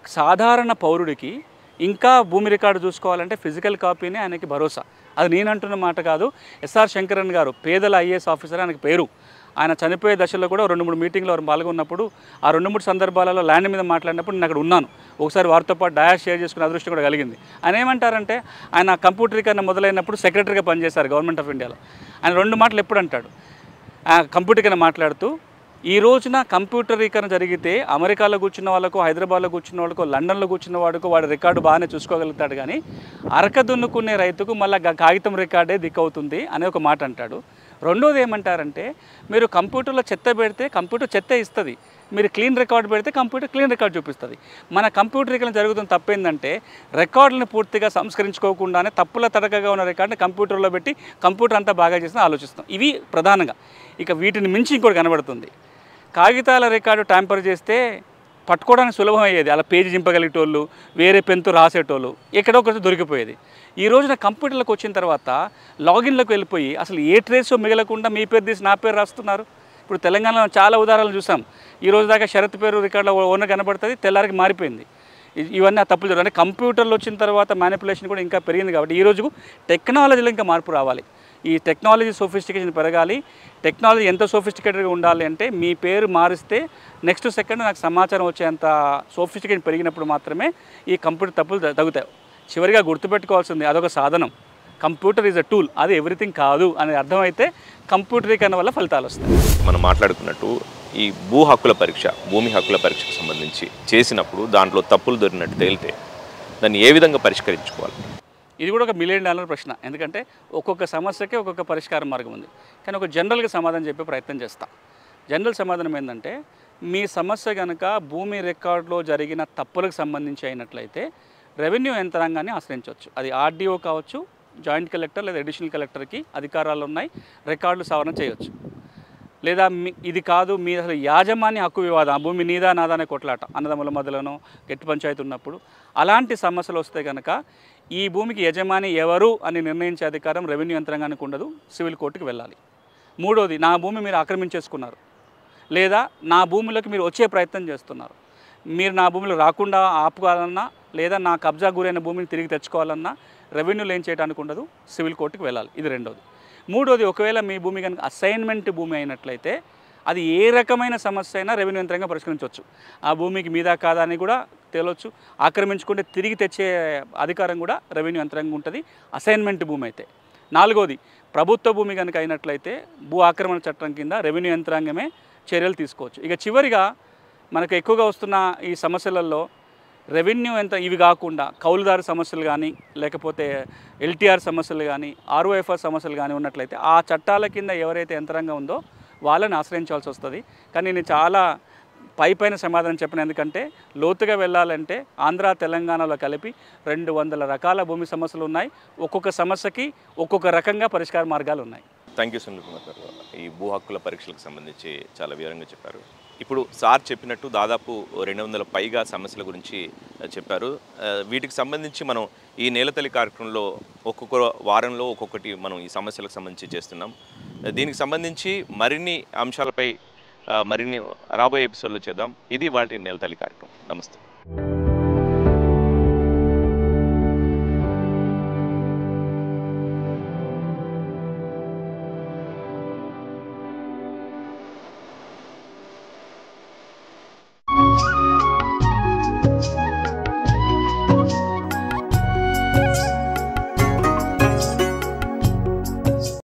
సాధారణ పౌరుడికి ఇంకా భూమి రికార్డు చూసుకోవాలంటే ఫిజికల్ కాపీనే ఆయనకి భరోసా. అది నేను అంటున్న మాట కాదు. SR శంకరన్ గారు పేదల IAS ఆఫీసర్ ఆయనకి పేరు. ఆయన చనిపోయే దశలో కూడా 2-3 మీటింగ్లో వారు పాల్గొన్నప్పుడు ఆ 2-3 సందర్భాలలో ల్యాండ్ మీద మాట్లాడినప్పుడు నేను అక్కడ ఉన్నాను. ఒకసారి వారితో పాటు డయాస్ షేర్ చేసుకునే అదృష్టం కూడా కలిగింది. ఆయన ఏమంటారంటే, ఆయన కంప్యూటరీకరణ మొదలైనప్పుడు సెక్రటరీగా పనిచేశారు గవర్నమెంట్ ఆఫ్ ఇండియాలో. ఆయన 2 మాటలు ఎప్పుడు అంటాడు, కంప్యూటరీకరణ మాట్లాడుతూ, ఈ రోజున కంప్యూటరీకరణ జరిగితే అమెరికాలో కూర్చున్న వాళ్ళకు, హైదరాబాద్లో కూర్చున్న వాళ్ళకు, లండన్లో కూర్చున్న వాడుకు వాడి రికార్డు బాగానే చూసుకోగలుగుతాడు, కానీ అరక దున్నుకునే రైతుకు మళ్ళీ కాగితం రికార్డే దిక్కవుతుంది అనే ఒక మాట అంటాడు. రెండోది ఏమంటారంటే, మీరు కంప్యూటర్లో చెత్త పెడితే కంప్యూటర్ చెత్త ఇస్తుంది, మీరు క్లీన్ రికార్డు పెడితే కంప్యూటర్ క్లీన్ రికార్డు చూపిస్తుంది. మన కంప్యూటరీకరణ జరుగుతున్న తప్పేందంటే, రికార్డులను పూర్తిగా సంస్కరించుకోకుండానే తప్పుల తడకగా ఉన్న రికార్డుని కంప్యూటర్లో పెట్టి కంప్యూటర్ అంతా బాగా చేసిన ఆలోచిస్తాం. ఇవి ప్రధానంగా. ఇక వీటిని మించి ఇంకోటి కనబడుతుంది. కాగితాల రికార్డు ట్యాంపర్ చేస్తే పట్టుకోవడానికి సులభం అయ్యేది. అలా పేజీ చింపగలిగేటోళ్ళు, వేరే పెన్తో రాసేటోళ్ళు, ఎక్కడో ఒకటి దొరికిపోయేది. ఈ రోజున కంప్యూటర్లకు వచ్చిన తర్వాత లాగిన్లకు వెళ్ళిపోయి అసలు ఏ ట్రేసో మిగలకుండా మీ పేరు తీసి నా పేరు రాస్తున్నారు. ఇప్పుడు తెలంగాణలో చాలా ఉదాహరణలు చూసాం. ఈ రోజు దాకా శరత్ పేరు రికార్డులో ఓనర్ కనబడుతుంది, తెల్లారికి మారిపోయింది. ఇవన్నీ ఆ తప్పులు జరుగుతాయి. అంటే కంప్యూటర్లు వచ్చిన తర్వాత మ్యానిపులేషన్ కూడా ఇంకా పెరిగింది. కాబట్టి ఈ రోజు టెక్నాలజీలో ఇంకా మార్పు రావాలి. ఈ టెక్నాలజీ సోఫిస్టికేషన్ పెరగాలి. టెక్నాలజీ ఎంత సోఫిస్టికేటెడ్గా ఉండాలి అంటే మీ పేరు మారిస్తే నెక్స్ట్ సెకండ్ నాకు సమాచారం వచ్చేంత సోఫిస్టికేషన్ పెరిగినప్పుడు మాత్రమే ఈ కంప్యూటర్ తప్పులు తగ్గుతాయి. చివరిగా గుర్తుపెట్టుకోవాల్సింది అదొక సాధనం. కంప్యూటర్ ఈజ్ అ టూల్, అది ఎవ్రీథింగ్ కాదు అనేది అర్థమైతే కంప్యూటరీకరణ వల్ల ఫలితాలు వస్తాయి. మనం మాట్లాడుకున్నట్టు ఈ భూ హక్కుల పరీక్ష, భూమి హక్కుల పరీక్షకు సంబంధించి చేసినప్పుడు దాంట్లో తప్పులు దొరికినట్టు తేలితే దాన్ని ఏ విధంగా పరిష్కరించుకోవాలి? ఇది కూడా ఒక $1 మిలియన్ ప్రశ్న. ఎందుకంటే ఒక్కొక్క సమస్యకి ఒక్కొక్క పరిష్కార మార్గం ఉంది. కానీ ఒక జనరల్గా సమాధానం చెప్పే ప్రయత్నం చేస్తా. జనరల్ సమాధానం ఏంటంటే, మీ సమస్య కనుక భూమి రికార్డులో జరిగిన తప్పులకు సంబంధించి అయినట్లయితే రెవెన్యూ యంత్రాంగాన్ని ఆశ్రయించవచ్చు. అది ఆర్డీఓ కావచ్చు, జాయింట్ కలెక్టర్ లేదా అడిషనల్ కలెక్టర్కి అధికారాలు ఉన్నాయి, రికార్డులు సవరణ చేయవచ్చు. లేదా ఇది కాదు, మీ అసలు యాజమాన్య హక్కు వివాదం, ఆ భూమి నీదా నాదా అనే కొట్లాట అన్నదమ్ముల మధ్యలోనో గట్టి పంచాయతీ ఉన్నప్పుడు అలాంటి సమస్యలు వస్తే కనుక ఈ భూమికి యజమాని ఎవరు అని నిర్ణయించే అధికారం రెవెన్యూ యంత్రాంగానికి ఉండదు, సివిల్ కోర్టుకు వెళ్ళాలి. మూడోది, నా భూమి మీరు ఆక్రమించేసుకున్నారు లేదా నా భూమిలోకి మీరు వచ్చే ప్రయత్నం చేస్తున్నారు, మీరు నా భూమిలో రాకుండా ఆపుకోవాలన్నా లేదా నా కబ్జా గురైన భూమిని తిరిగి తెచ్చుకోవాలన్నా రెవెన్యూలు ఏం చేయడానికి ఉండదు, సివిల్ కోర్టుకు వెళ్ళాలి. ఇది రెండోది. మూడోది, ఒకవేళ మీ భూమి కనుక అసైన్మెంట్ భూమి అయినట్లయితే అది ఏ రకమైన సమస్య అయినా రెవెన్యూ యంత్రంగా పరిష్కరించవచ్చు. ఆ భూమికి మీద కాదా అని కూడా తేలవచ్చు. ఆక్రమించుకుంటే తిరిగి తెచ్చే అధికారం కూడా రెవెన్యూ యంత్రంగా ఉంటుంది అసైన్మెంట్ భూమి అయితే. నాలుగోది, ప్రభుత్వ భూమి కనుక అయినట్లయితే భూ ఆక్రమణ చట్టం కింద రెవెన్యూ యంత్రాంగమే చర్యలు తీసుకోవచ్చు. ఇక చివరిగా మనకు ఎక్కువగా వస్తున్న ఈ సమస్యలలో రెవెన్యూ ఇవి కాకుండా కౌలుదారు సమస్యలు కానీ లేకపోతే ఎల్టీఆర్ సమస్యలు కానీ ఆర్ఓఎఫ్ఆర్ సమస్యలు కానీ ఉన్నట్లయితే ఆ చట్టాల కింద ఎవరైతే యంత్రాంగం ఉందో వాళ్ళని ఆశ్రయించాల్సి వస్తుంది. కానీ నేను చాలా పైన సమాధానం చెప్పిన, ఎందుకంటే లోతుగా వెళ్ళాలంటే ఆంధ్ర తెలంగాణలో కలిపి 200 రకాల భూమి సమస్యలు ఉన్నాయి. ఒక్కొక్క సమస్యకి ఒక్కొక్క రకంగా పరిష్కార మార్గాలు ఉన్నాయి. థ్యాంక్ యూ సునీల్ కుమార్ గారు. ఈ భూ హక్కుల పరీక్షలకు సంబంధించి చాలా వివరంగా చెప్పారు. ఇప్పుడు సార్ చెప్పినట్టు దాదాపు 200 పైగా సమస్యల గురించి చెప్పారు. వీటికి సంబంధించి మనం ఈ నేలతల్లి కార్యక్రమంలో ఒక్కొక్క వారంలో ఒక్కొక్కటి మనం ఈ సమస్యలకు సంబంధించి చేస్తున్నాం. దీనికి సంబంధించి మరిన్ని అంశాలపై మరిన్ని రాబోయే ఎపిసోడ్లో చేద్దాం. ఇది వాటి నేలతల్లి కార్యక్రమం. నమస్తే.